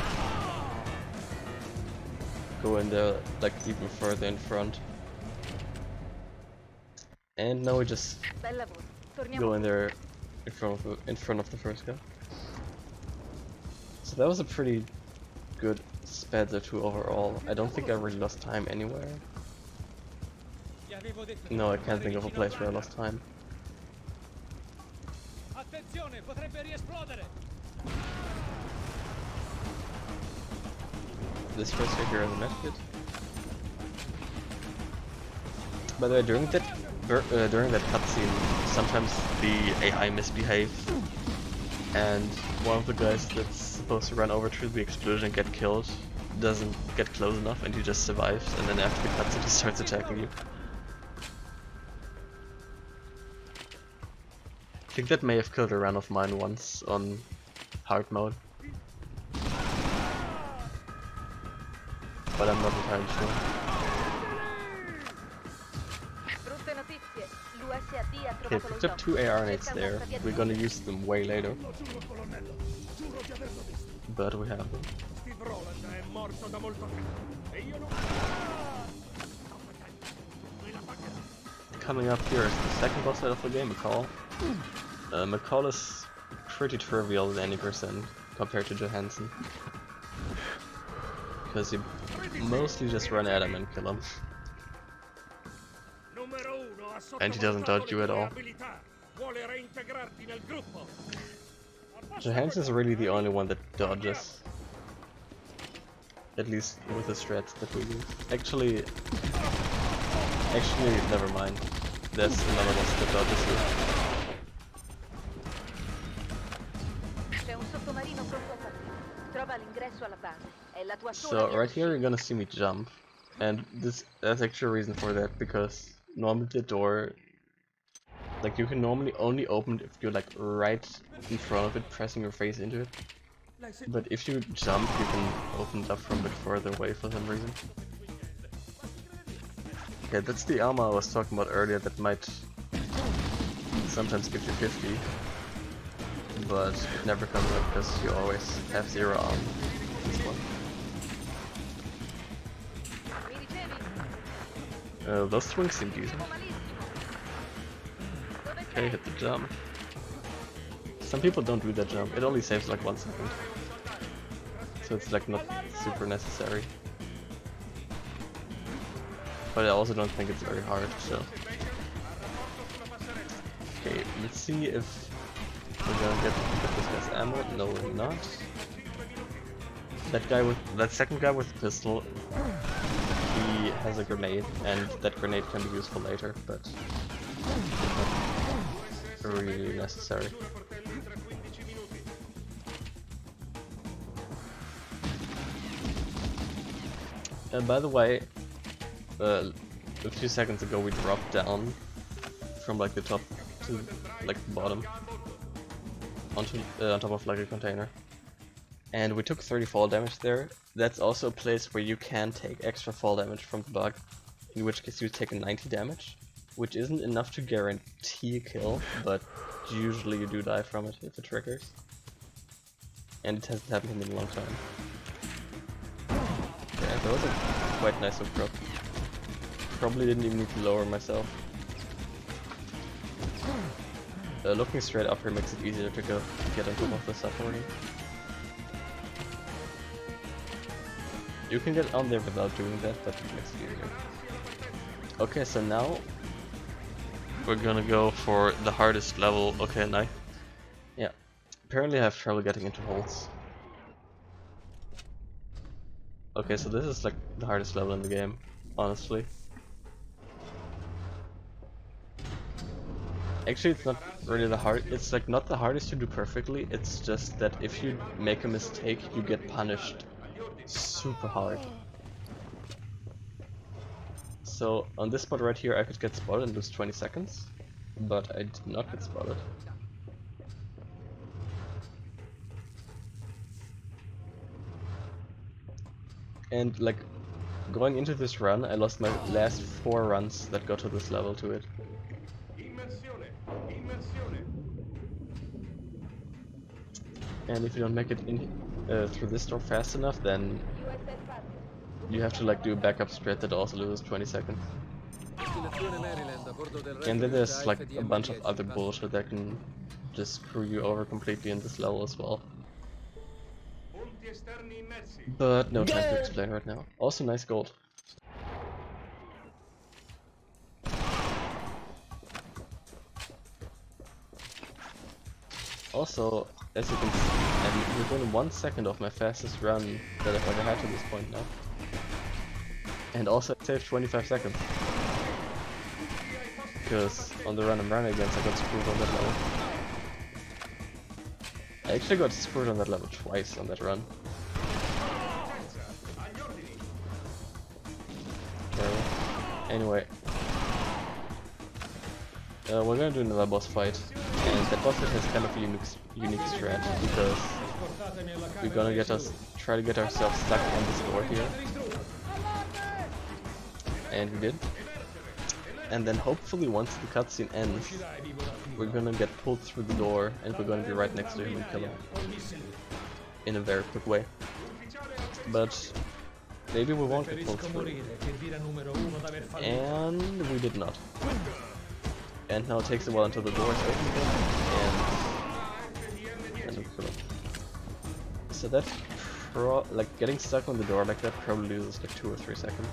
go in there like even further in front. And now we just go in there in front of the first guy. So that was a pretty good Spedza 2 overall. I don't think I really lost time anywhere. No, I can't think of a place where I lost time. This first guy here in the medkit. By the way, during that cutscene, sometimes the AI misbehaves, and one of the guys that's supposed to run over to the explosion and get killed doesn't get close enough, and he just survives, and then after the cutscene he starts attacking you. I think that may have killed a run of mine once on hard mode, but I'm not entirely sure. Okay, picked up 2 AR nades there. We're gonna use them way later. But we have them. Coming up here is the second boss fight of the game, McCall. McCall is pretty trivial with any percent compared to Johansson. Because you mostly just run at him and kill him. And he doesn't dodge you at all. Johansson is really the only one that dodges. At least with the strats that we use. Actually, never mind. There's another boss that dodges you. So right here you're gonna see me jump. And there's actually a reason for that, because normally the door, like, you can normally only open it if you're like right in front of it, pressing your face into it. But if you jump, you can open it up from a bit further away for some reason. Okay, that's the armor I was talking about earlier that might sometimes give you 50. But it never comes up because you always have 0 on this one. Those swings seem decent. Okay, hit the jump. Some people don't do that jump, it only saves like 1 second. So it's like not super necessary. But I also don't think it's very hard, so... Okay, let's see if we're gonna get this guy's ammo. No, we're not. That second guy with the pistol, he has a grenade, and that grenade can be useful later, but not really necessary. And by the way, a few seconds ago we dropped down from like the top to like the bottom onto on top of like a container, and we took 30 fall damage there. That's also a place where you can take extra fall damage from the bug, in which case you take a 90 damage, which isn't enough to guarantee a kill, but usually you do die from it if it triggers, and it hasn't happened in a long time. Yeah, that was a quite nice hook drop. Probably didn't even need to lower myself. Looking straight up here makes it easier to get on top of the submarine. You can get on there without doing that, but it makes it easier. Okay, so now we're gonna go for the hardest level. Okay, nice. Yeah, apparently I have trouble getting into holes. Okay, so this is like the hardest level in the game, honestly. Actually, it's not really it's like not the hardest to do perfectly, it's just that if you make a mistake, you get punished super hard. So on this spot right here I could get spotted and lose 20 seconds, but I did not get spotted. And like, going into this run, I lost my last 4 runs that got to this level to it. And if you don't make it in through this door fast enough, then you have to like do a backup strat that also loses 20 seconds. And then there's like a bunch of other bullshit that can just screw you over completely in this level as well. But no time to explain right now. Also nice gold. Also, as you can see, I'm within 1 second of my fastest run that I've ever had to this point now. And also I saved 25 seconds. Because on the run I'm running against I got screwed on that level. I actually got screwed on that level twice on that run. Anyway, we're gonna do another boss fight, and that boss fight has kind of a unique strat, because we're gonna try to get ourselves stuck on this door here, and we did. and then hopefully once the cutscene ends, we're gonna get pulled through the door and we're gonna be right next to him and kill him. In a very quick way. But maybe we won't get pulled through. And we did not. And now it takes a while until the door is open again, and we kill him. So that like getting stuck on the door like that probably loses like 2 or 3 seconds.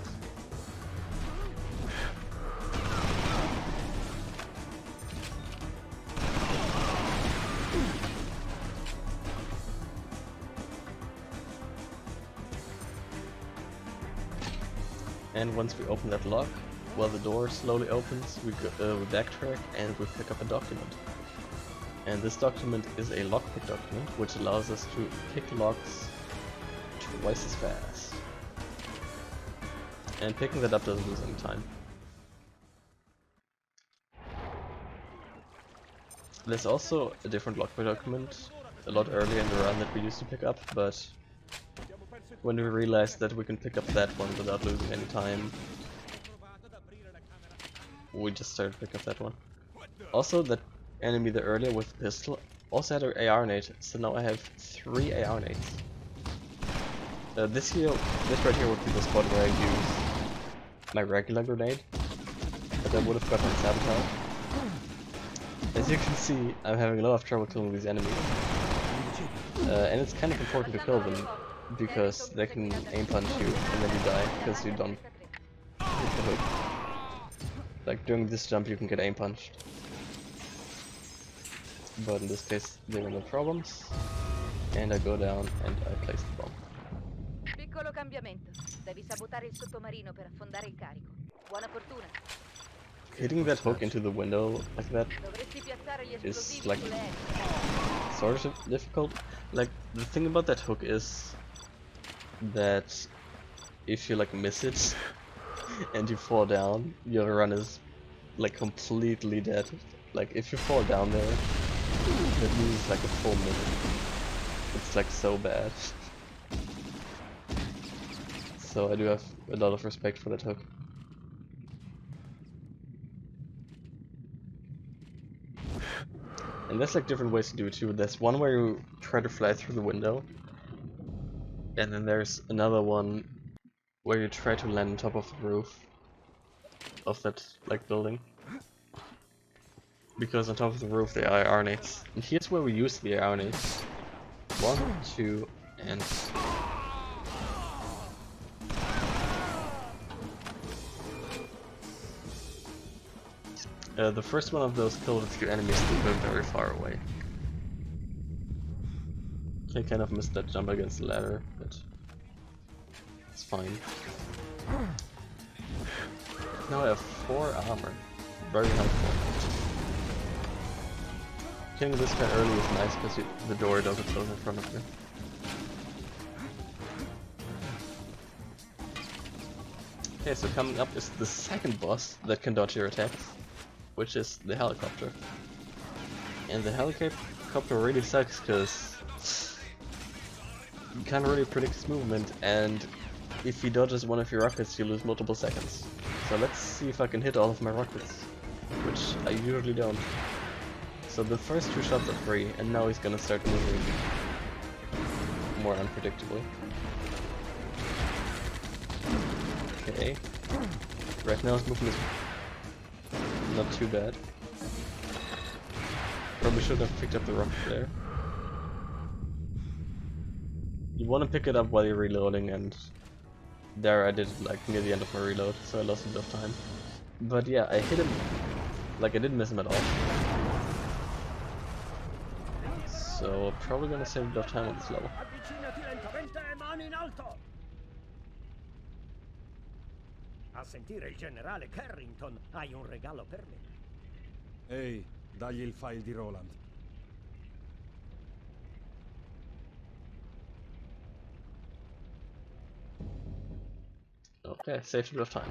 And once we open that lock, well, the door slowly opens, we backtrack and we pick up a document. And this document is a lockpick document, which allows us to pick locks twice as fast. And picking that up doesn't lose any time. There's also a different lockpick document a lot earlier in the run that we used to pick up, but when we realized that we can pick up that one without losing any time, we just started to pick up that one. Also, that enemy there earlier with the pistol also had an AR nade, so now I have 3 AR nades. This right here would be the spot where I use my regular grenade, but I would have gotten sabotage. As you can see, I'm having a lot of trouble killing these enemies. And it's kind of important to kill them, because they can aim punch you and then you die because you don't hit the hook. Like during this jump you can get aim punched. But in this case there were no problems. And I go down and I place the bomb. Piccolo cambiamento. Devi sabotare il sottomarino per affondare il carico. Buona fortuna. Hitting that hook into the window like that is like sort of difficult. Like the thing about that hook is that if you like miss it and you fall down, your run is like completely dead. Like if you fall down there, that means like a full minute. It's like so bad. So I do have a lot of respect for that hook. And there's like different ways to do it too. There's one where you try to fly through the window. And then there's another one where you try to land on top of the roof of that like building. Because on top of the roof there are AR nades. And here's where we use the AR nades. 1, 2, and the first one of those kills a few enemies still going very far away. I kind of missed that jump against the ladder, but it's fine. Now I have 4 armor. Very helpful. Killing this guy early is nice because the door doesn't close in front of me. Okay, so coming up is the second boss that can dodge your attacks, which is the helicopter. And the helicopter really sucks because you can't really predict his movement, and if he dodges one of your rockets you lose multiple seconds. So let's see if I can hit all of my rockets, which I usually don't. So the first 2 shots are free, and now he's gonna start moving more unpredictably. Okay. Right now his movement is not too bad. Probably should have picked up the rocket there. You want to pick it up while you're reloading, and there I did it like near the end of my reload, so I lost a bit of time. But yeah, I hit him, like I didn't miss him at all. So probably gonna save a bit of time on this level. A sentire il generale Carrington, hai un regalo per me. Ehi, dagli il file di Roland. Okay, saved a bit of time.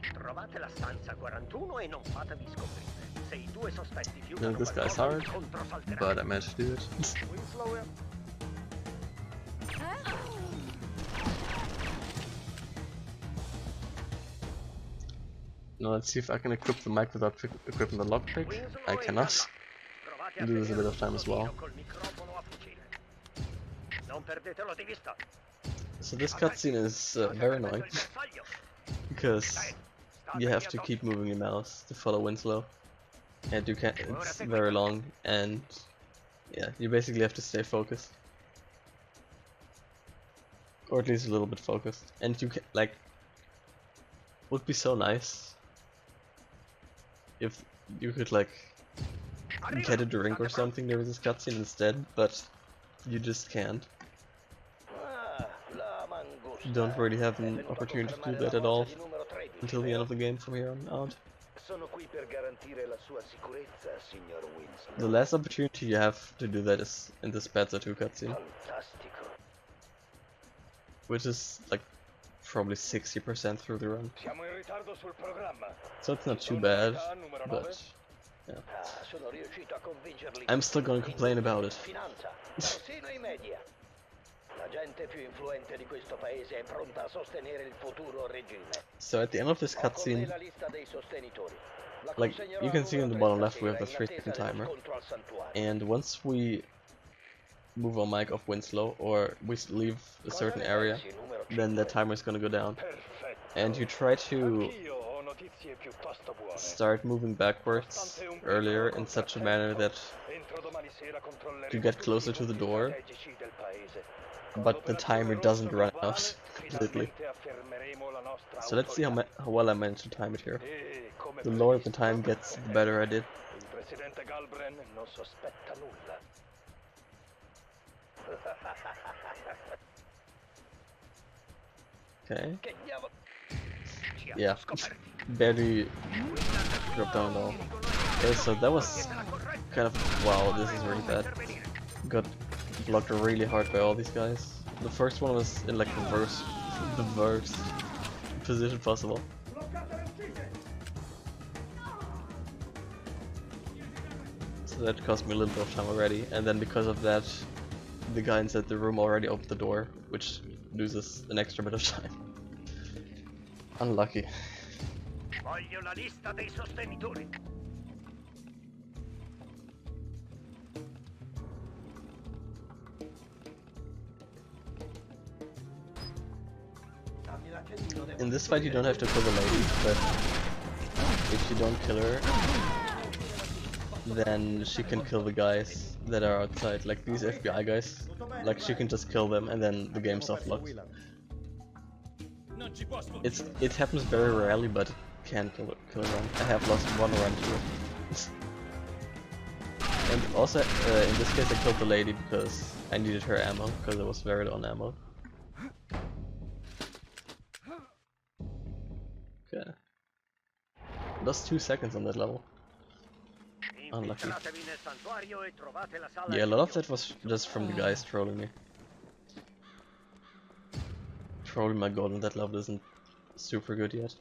Trovate la stanza 41 e non fatevi scoprire. Se I 2 sospetti più This guy's hard, but I managed to do it. Now let's see if I can equip the mic without equipping the lockpick. I cannot. Lose a bit of time as well. So this cutscene is very annoying because you have to keep moving your mouse to follow Winslow, and you can't. It's very long, and yeah, you basically have to stay focused, or at least a little bit focused. And you can like, would be so nice if you could like get a drink or something during this cutscene instead, but you just can't. You don't really have an opportunity to do that at all until the end of the game from here on out. The last opportunity you have to do that is in the Spezza 2 cutscene, which is like probably 60% through the run. So it's not too bad, but yeah. I'm still gonna complain about it. So at the end of this cutscene, like you can see in the bottom left, we have the 3-second timer, and once we move our mic off Winslow or we leave a certain area, then the timer is gonna go down, and you try to start moving backwards earlier in such a manner that you get closer to the door, but the timer doesn't run out completely. So let's see how well I managed to time it here. The lower the time gets, the better I did. Okay. Yeah, barely dropped down at all. Okay, so that was kind of, wow, this is really bad. Got blocked really hard by all these guys. The first one was in like the worst position possible. So that cost me a little bit of time already, and then because of that, the guy inside the room already opened the door, which loses an extra bit of time. Unlucky. In this fight you don't have to kill the lady, but if you don't kill her, then she can kill the guys that are outside, like these FBI guys. Like she can just kill them and then the game soft locks. It happens very rarely, but it can kill a run. I have lost one run to it. And also in this case I killed the lady because I needed her ammo, because I was very low on ammo. Okay. Lost 2 seconds on that level. Unlucky. Yeah, a lot of that was just from the guys trolling me. Trolling my god on that level isn't super good yet.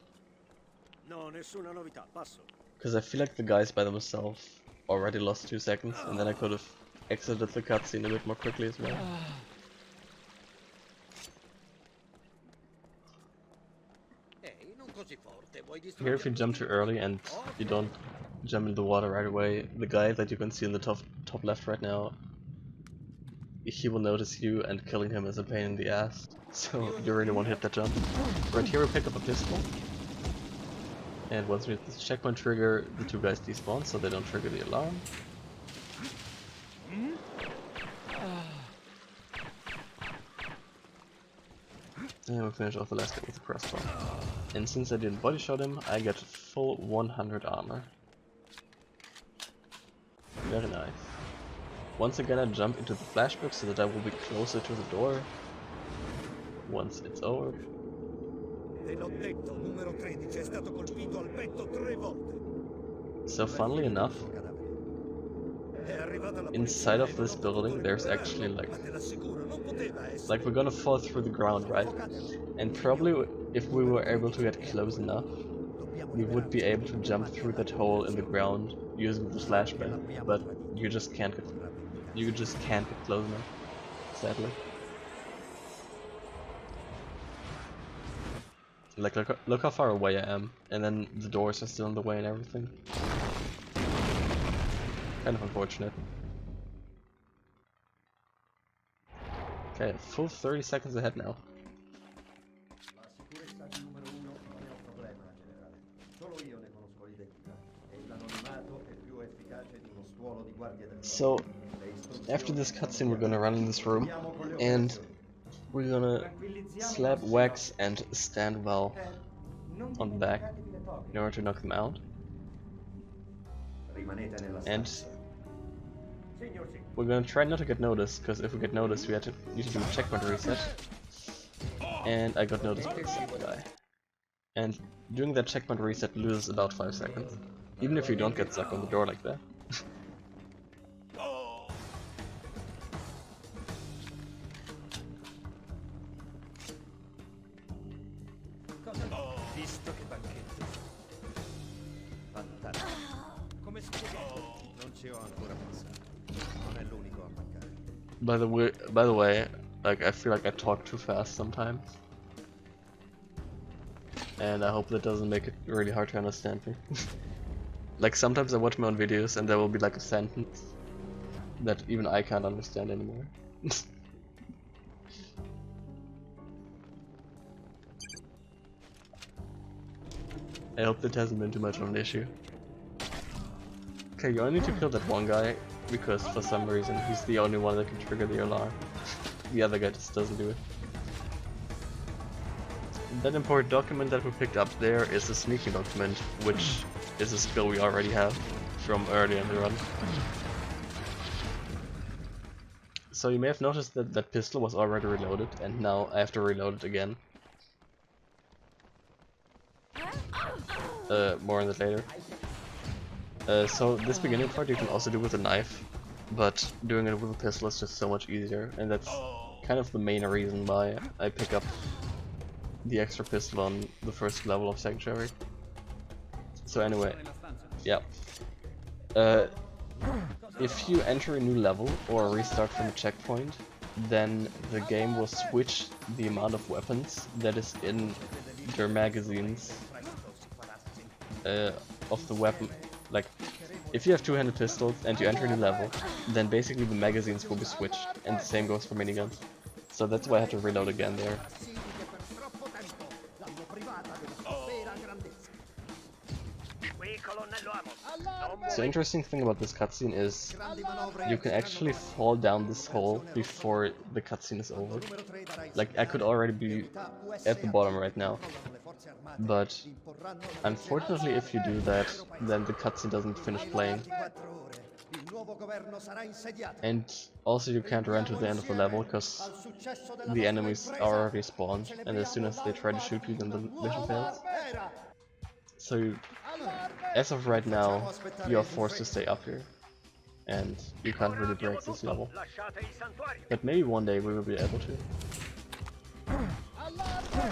Because I feel like the guys by themselves already lost 2 seconds, and then I could have exited the cutscene a bit more quickly as well. Here if you jump too early and you don't jump into the water right away, the guy that you can see in the top left right now, he will notice you, and killing him is a pain in the ass. So you really want to hit that jump. Right here we pick up a pistol, and once we hit the checkpoint trigger, the two guys despawn so they don't trigger the alarm. And we finish off the last guy with the crossbow. And since I didn't body shot him, I get full 100 armor. Very nice. Once again I jump into the flashback so that I will be closer to the door once it's over. So funnily enough, inside of this building there's actually like we're gonna fall through the ground, right? And probably if we were able to get close enough, we would be able to jump through that hole in the ground using the flashbang, but you just can't get close enough, sadly. Like, look how far away I am, and then the doors are still in the way and everything. Kind of unfortunate. Okay, full 30 seconds ahead now. So, after this cutscene we're gonna run in this room, and we're gonna slap, wax, and stand well on the back in order to knock them out. And we're gonna try not to get noticed, because if we get noticed we need to do a checkpoint reset. And I got noticed by the second guy. And doing that checkpoint reset loses about 5 seconds. Even if you don't get stuck on the door like that. Visto che banchetto. Fantastico. Come spiegare? Non ci ho ancora pensato. Non è l'unico a mancare. By the way, like I feel like I talk too fast sometimes. And I hope that doesn't make it really hard to understand me. Like sometimes I watch my own videos and there will be like a sentence that even I can't understand anymore. I hope that hasn't been too much of an issue. Okay, you only need to kill that one guy because for some reason he's the only one that can trigger the alarm. The other guy just doesn't do it. That important document that we picked up there is a sneaking document, which is a skill we already have from earlier in the run. So you may have noticed that that pistol was already reloaded, and now I have to reload it again. More on that later. So this beginning part you can also do with a knife, but doing it with a pistol is just so much easier, and that's kind of the main reason why I pick up the extra pistol on the first level of Sanctuary. So anyway, yeah. If you enter a new level or restart from a checkpoint, then the game will switch the amount of weapons that is in their magazines of the weapon. Like, if you have two-handed pistols and you enter a new level, then basically the magazines will be switched, and the same goes for miniguns. So that's why I had to reload again there. So interesting thing about this cutscene is you can actually fall down this hole before the cutscene is over. Like, I could already be at the bottom right now, but unfortunately if you do that, then the cutscene doesn't finish playing. And also you can't run to the end of the level because the enemies are already spawned, and as soon as they try to shoot you, then the mission fails. So as of right now, you are forced to stay up here, and you can't really break this level. But maybe one day we will be able to.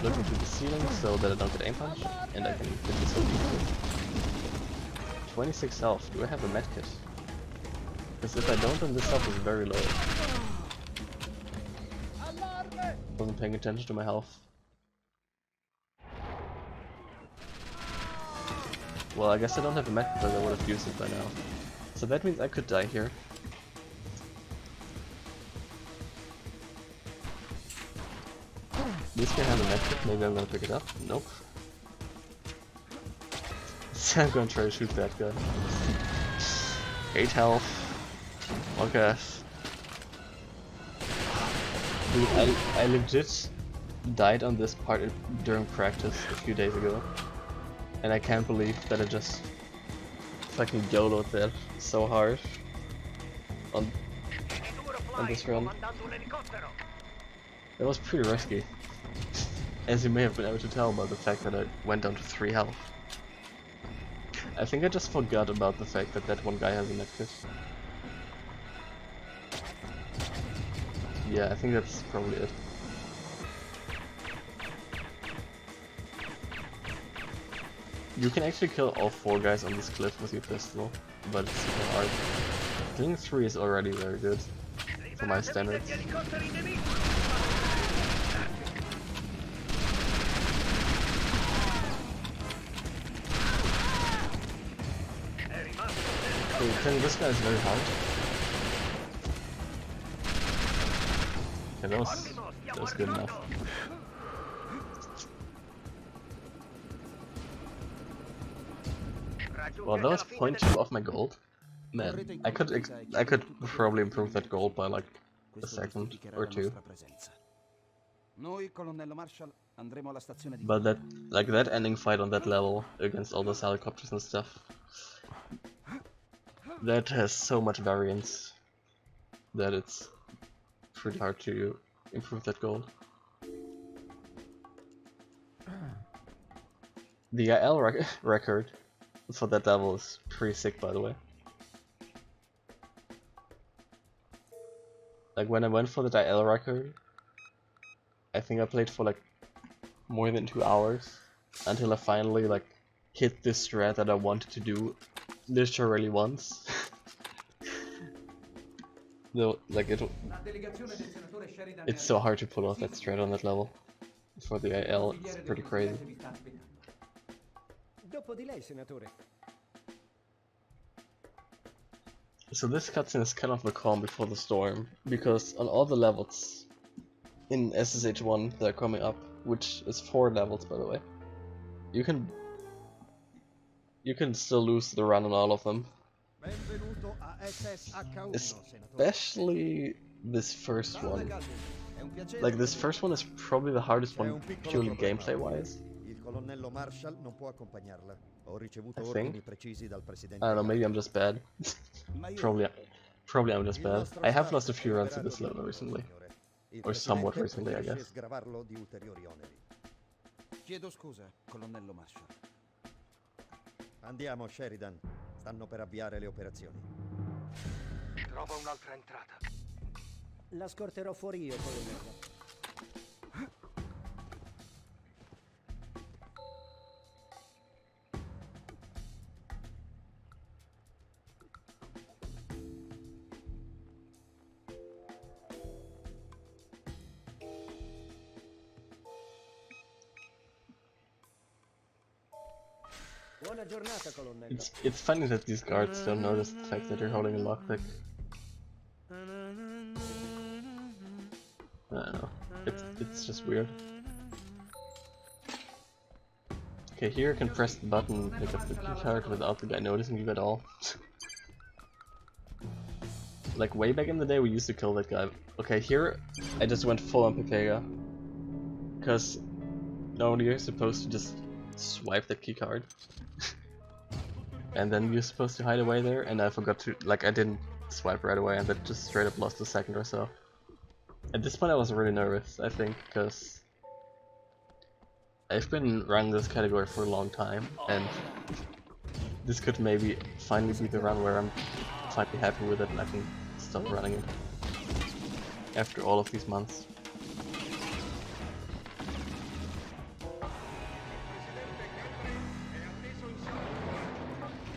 Look into the ceiling so that I don't get aim punched, and I can hit this so easily. 26 health. Do I have a medkit? Because if I don't, then this health is very low. Wasn't paying attention to my health. Well, I guess I don't have a mech because I would have used it by now. So that means I could die here. This can have a medkit, maybe I'm gonna pick it up. Nope. So I'm gonna try to shoot that guy. 8 health. Okay. Dude, I legit died on this part during practice a few days ago. And I can't believe that I just fucking YOLO'd that so hard on this run. That was pretty risky. As you may have been able to tell by the fact that I went down to 3 health. I think I just forgot about the fact that that one guy has a medkit. Yeah, I think that's probably it. You can actually kill all 4 guys on this cliff with your pistol, but it's super hard. Killing 3 is already very good, for my standards. Killing this guy is very hard. Okay, that was good enough. Well, that was 0.2 of my gold. Man, I could probably improve that gold by like a second or two. But that ending fight on that level against all those helicopters and stuff, that has so much variance that it's pretty hard to improve that gold. The IL record for that level is pretty sick, by the way. Like when I went for the IL record, I think I played for like more than 2 hours until I finally like hit this strat that I wanted to do literally once. No, like it's so hard to pull off that strat on that level. For the IL, it's pretty crazy. So this cutscene is kind of the calm before the storm, because on all the levels in SSH1 that are coming up, which is 4 levels by the way, you can still lose the run on all of them. Especially this first one. Like this first one is probably the hardest one purely gameplay wise. I think. I don't know, maybe I'm just bad. Probably I'm just bad. I have lost a few runs at this level recently. Or somewhat recently, I guess. Andiamo, Sheridan. Stanno per avviare le operazioni. Trovo un'altra entrata. La scorterò fuori io, colonnello. Buona giornata, colonnello. It's funny that these guards don't notice the fact that you're holding a lockpick. I don't know. It's just weird. Okay, here you can press the button and pick up the keycard without the guy noticing you at all. Like way back in the day we used to kill that guy. Okay, here I just went full on Pepega. Because normally you're supposed to just swipe that keycard. And then you're supposed to hide away there, and I forgot to, like I didn't swipe right away and that just straight up lost a second or so. At this point I was really nervous, I think, because I've been running this category for a long time, and this could maybe finally be the run where I'm finally happy with it and I can stop running it. After all of these months.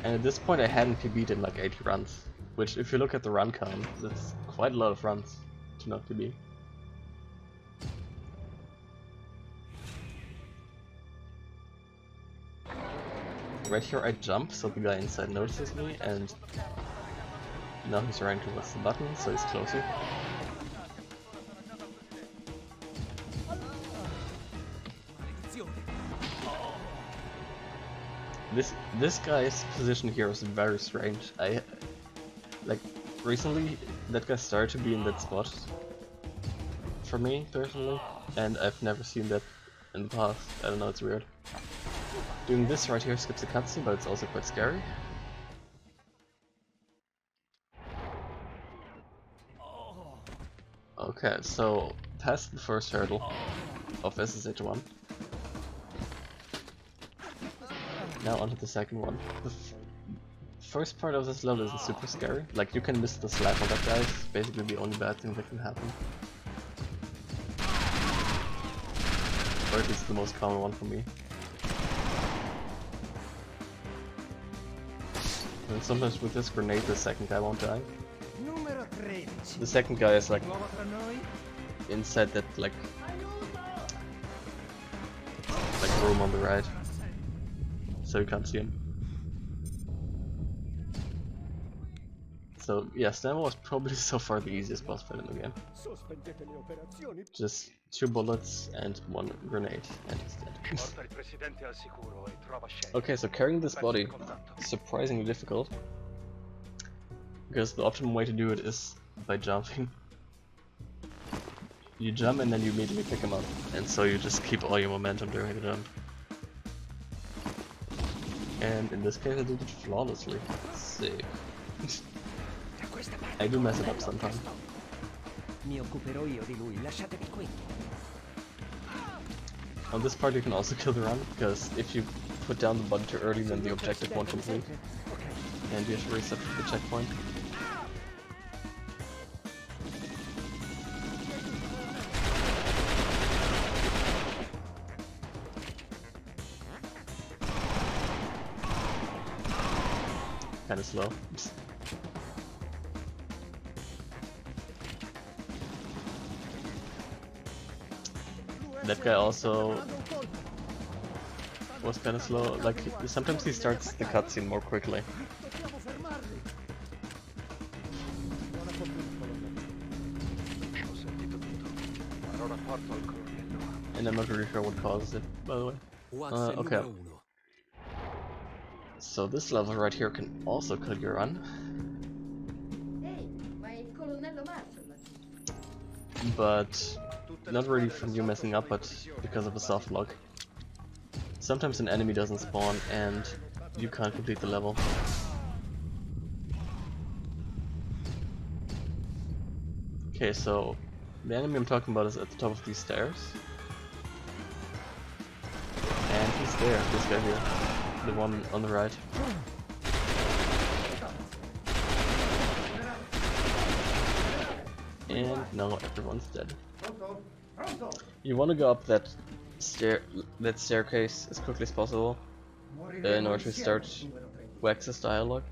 And at this point I hadn't PB'd in like 80 runs, which if you look at the run count, that's quite a lot of runs to not PB. Right here I jump so the guy inside notices me, and now he's running towards the button, so he's closer. This guy's position here is very strange. Like recently that guy started to be in that spot for me personally, and I've never seen that in the past. I don't know, it's weird. Doing this right here skips the cutscene, but it's also quite scary. Okay, so past the first hurdle of SSH1. Now onto the second one. The first part of this level isn't super scary. Like, you can miss the slap on that guy, it's basically the only bad thing that can happen. Or at least the most common one for me. And sometimes with this grenade the second guy won't die. The second guy is like inside that like room on the right. So you can't see him. So yeah, Stamina was probably so far the easiest boss fight in the game. Sospendete le operazioni. Just 2 bullets and 1 grenade, and he's dead. Porta il presidente al sicuro e trova Shane. Okay, so carrying this body is surprisingly difficult, because the optimum way to do it is by jumping. You jump and then you immediately pick him up, and so you just keep all your momentum during the jump. And in this case I did it flawlessly. Sick. I do mess it up sometimes. Mi occuperò io di lui, lasciatevi qui. On this part you can also kill the run, because if you put down the button too early then the objective won't complete, and you have to reset the checkpoint. Kinda slow. That guy also was kinda slow, like sometimes he starts the cutscene more quickly. And I'm not really sure what causes it, by the way. Okay. So this level right here can also kill your run. But not really from you messing up, but because of a soft lock. Sometimes an enemy doesn't spawn and you can't complete the level. Okay, so the enemy I'm talking about is at the top of these stairs. And he's there, this guy here. The one on the right. And now everyone's dead. You want to go up that staircase as quickly as possible in order to start Wax's dialogue.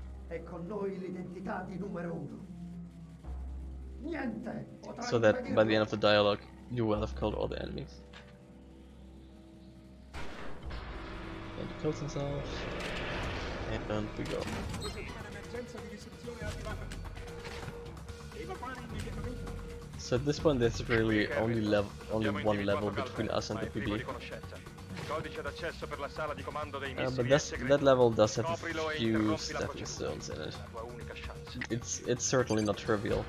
So that by the end of the dialogue you will have killed all the enemies. And he kills himself. And we go. So at this point there's really only one level between us and the PB. But that level does have a few stepping stones in it. It's certainly not trivial.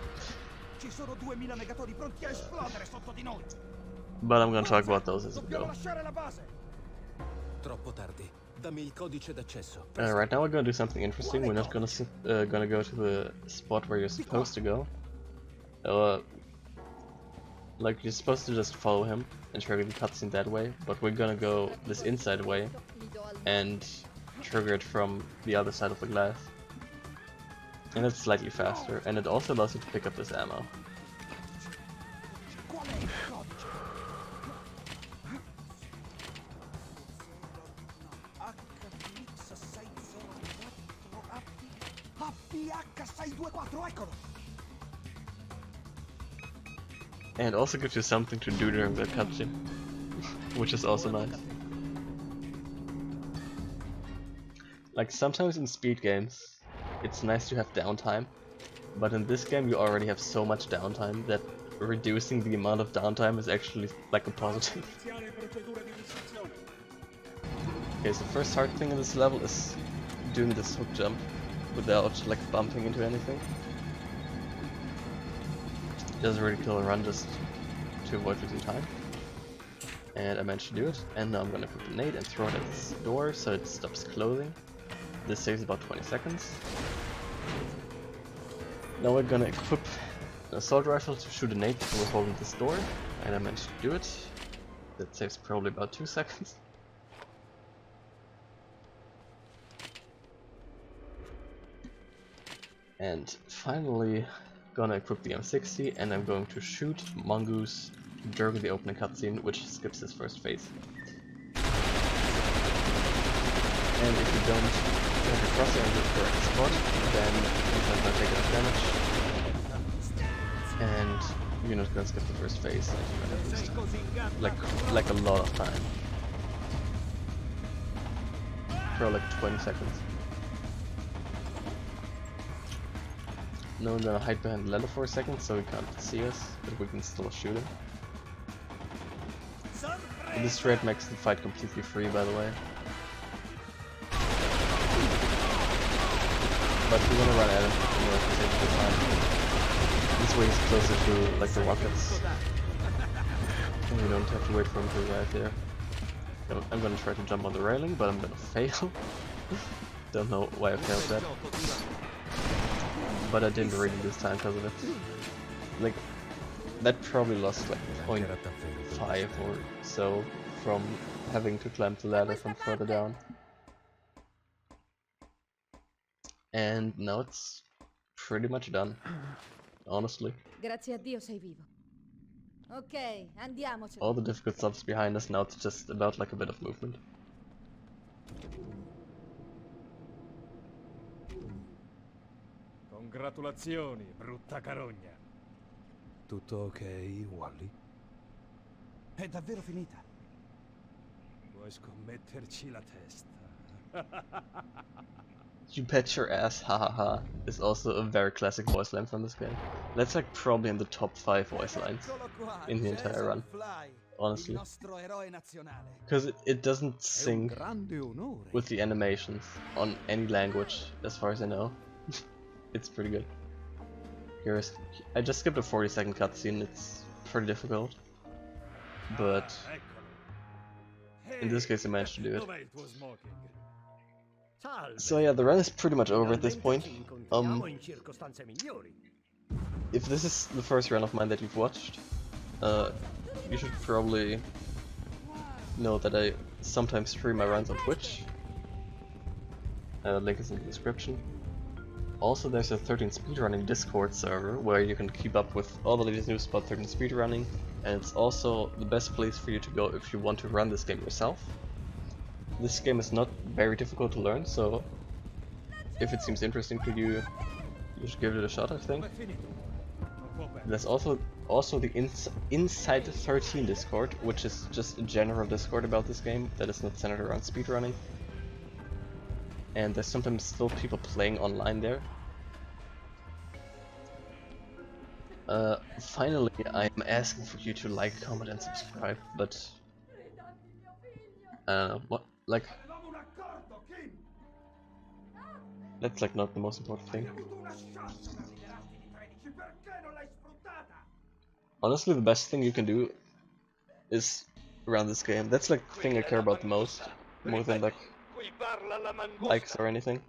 But I'm gonna talk about those as we go. Right now we're gonna do something interesting. We're not gonna go to the spot where you're supposed to go. Like, you're supposed to just follow him and trigger the cutscene that way, but we're gonna go this inside way and trigger it from the other side of the glass. And it's slightly faster, and it also allows you to pick up this ammo. And also gives you something to do during the cutscene, which is also nice. Like, sometimes in speed games, it's nice to have downtime, but in this game you already have so much downtime that reducing the amount of downtime is actually like a positive. Okay, so first hard thing in this level is doing this hook jump without like bumping into anything. Doesn't really kill a run, just to avoid losing time. And I managed to do it, and now I'm gonna put the nade and throw it at this door so it stops closing. This saves about 20 seconds. Now we're gonna equip an assault rifle to shoot a nade while we're holding this door, and I managed to do it. That saves probably about 2 seconds. And finally, gonna equip the M60, and I'm going to shoot Mongoose during the opening cutscene, which skips his first phase. And if you don't have your crosshair in the correct spot, then you're not gonna take enough damage, and you're not gonna skip the first phase, and you're gonna lose like a lot of time. For like 20 seconds. No, I'm gonna hide behind the ladder for a second so he can't see us, but we can still shoot him. And this trade makes the fight completely free, by the way. But we're gonna run at him in order to save the time. This way he's closer to like the rockets. And we don't have to wait for him to arrive there. I'm gonna try to jump on the railing, but I'm gonna fail. Don't know why I failed that. But I didn't really this time because of it. Like, that probably lost like 0.5 or so from having to climb the ladder from further down. And now it's pretty much done, honestly. Grazie a Dio sei vivo. Ok, andiamoci. All the difficult stuff's behind us, now it's just about like a bit of movement. Congratulazioni, brutta carogna. Tutto ok, Wally? È davvero finita? Puoi scommetterci la testa. You bet your ass, hahaha, is also a very classic voice line from this game. That's like probably in the top 5 voice lines in the entire run, honestly. Because it doesn't sync with the animations on any language, as far as I know. It's pretty good. I just skipped a 40-second cutscene, it's pretty difficult. But in this case I managed to do it. So yeah, the run is pretty much over at this point. If this is the first run of mine that you've watched, you should probably know that I sometimes stream my runs on Twitch. Link is in the description. Also, there's a 13 speedrunning Discord server where you can keep up with all the latest news about 13 speedrunning, and it's also the best place for you to go if you want to run this game yourself. This game is not very difficult to learn, so if it seems interesting to you, you should give it a shot, I think. There's also the Inside 13 Discord, which is just a general Discord about this game that is not centered around speedrunning. And there's sometimes still people playing online there. Finally, I'm asking for you to like, comment, and subscribe, but what? Like, that's like not the most important thing. Honestly, the best thing you can do is around this game. That's like the thing I care about the most, more than like likes or anything.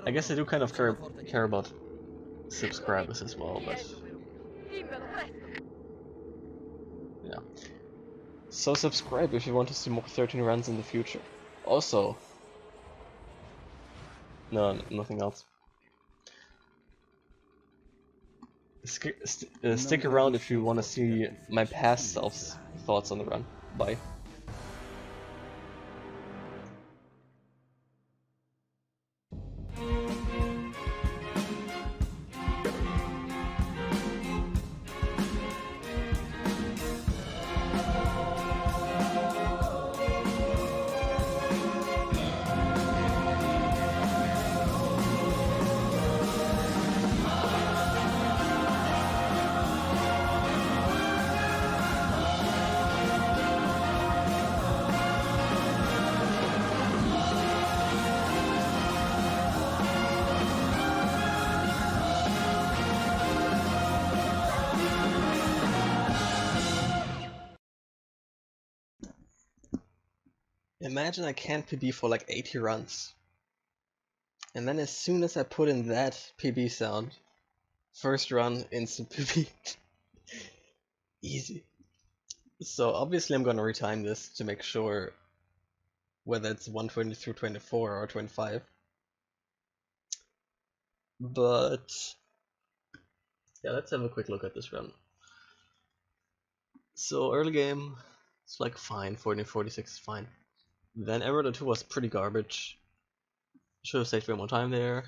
I guess I do kind of care about subscribers as well, but yeah. So subscribe if you want to see more 13 runs in the future. Also, no, nothing else. Stick around if you want to see my past self's thoughts on the run. Bye. Imagine I can't PB for like 80 runs. And then as soon as I put in that PB sound, first run, instant PB. Easy. So obviously I'm gonna retime this to make sure whether it's 120 through 24 or 25. But yeah, let's have a quick look at this run. So early game, it's like fine, 40-46 is fine. Then Emerald 2 was pretty garbage. Should have saved way more time there.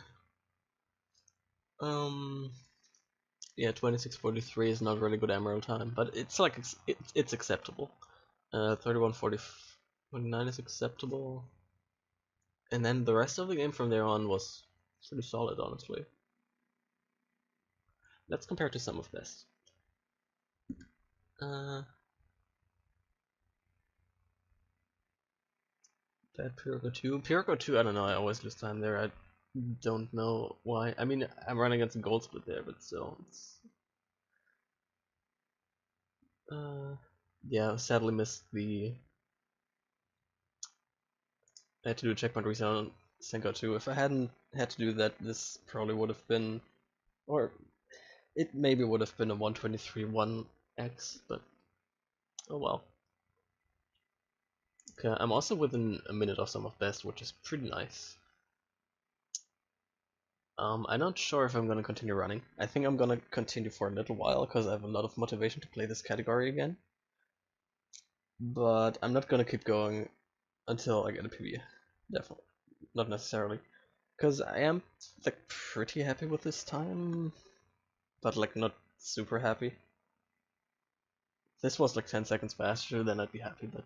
Yeah, 26-43 is not really good Emerald time, but it's like it's acceptable. 31-40, 29 is acceptable. And then the rest of the game from there on was pretty solid, honestly. Let's compare to some of best. That Pyrrho 2. Pyrrho 2, I don't know, I always lose time there. I don't know why. I mean, I'm running against a gold split there, but still. It's... yeah, sadly missed the... I had to do a checkpoint reset on Senko 2. If I hadn't had to do that, this probably would have been... Or it maybe would have been a 123 1x, but oh well. Okay, I'm also within a minute of some of best, which is pretty nice. I'm not sure if I'm gonna continue running. I think I'm gonna continue for a little while, because I have a lot of motivation to play this category again. But I'm not gonna keep going until I get a PB. Definitely. Not necessarily. Because I am like pretty happy with this time, but like not super happy. If this was like 10 seconds faster, then I'd be happy, but...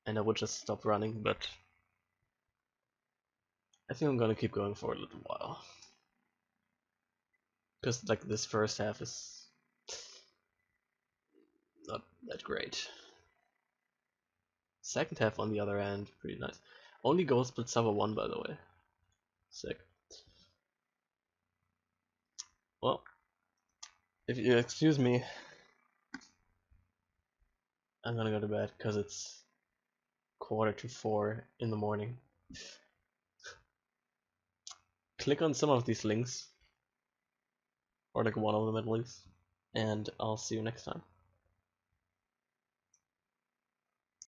And I would just stop running, but... I think I'm gonna keep going for a little while. Because like this first half is not that great. Second half on the other hand, pretty nice. Only gold split summer 1 by the way. Sick. Well, if you excuse me, I'm gonna go to bed because it's 3:45 in the morning. Click on some of these links, or like one of them at least, and I'll see you next time.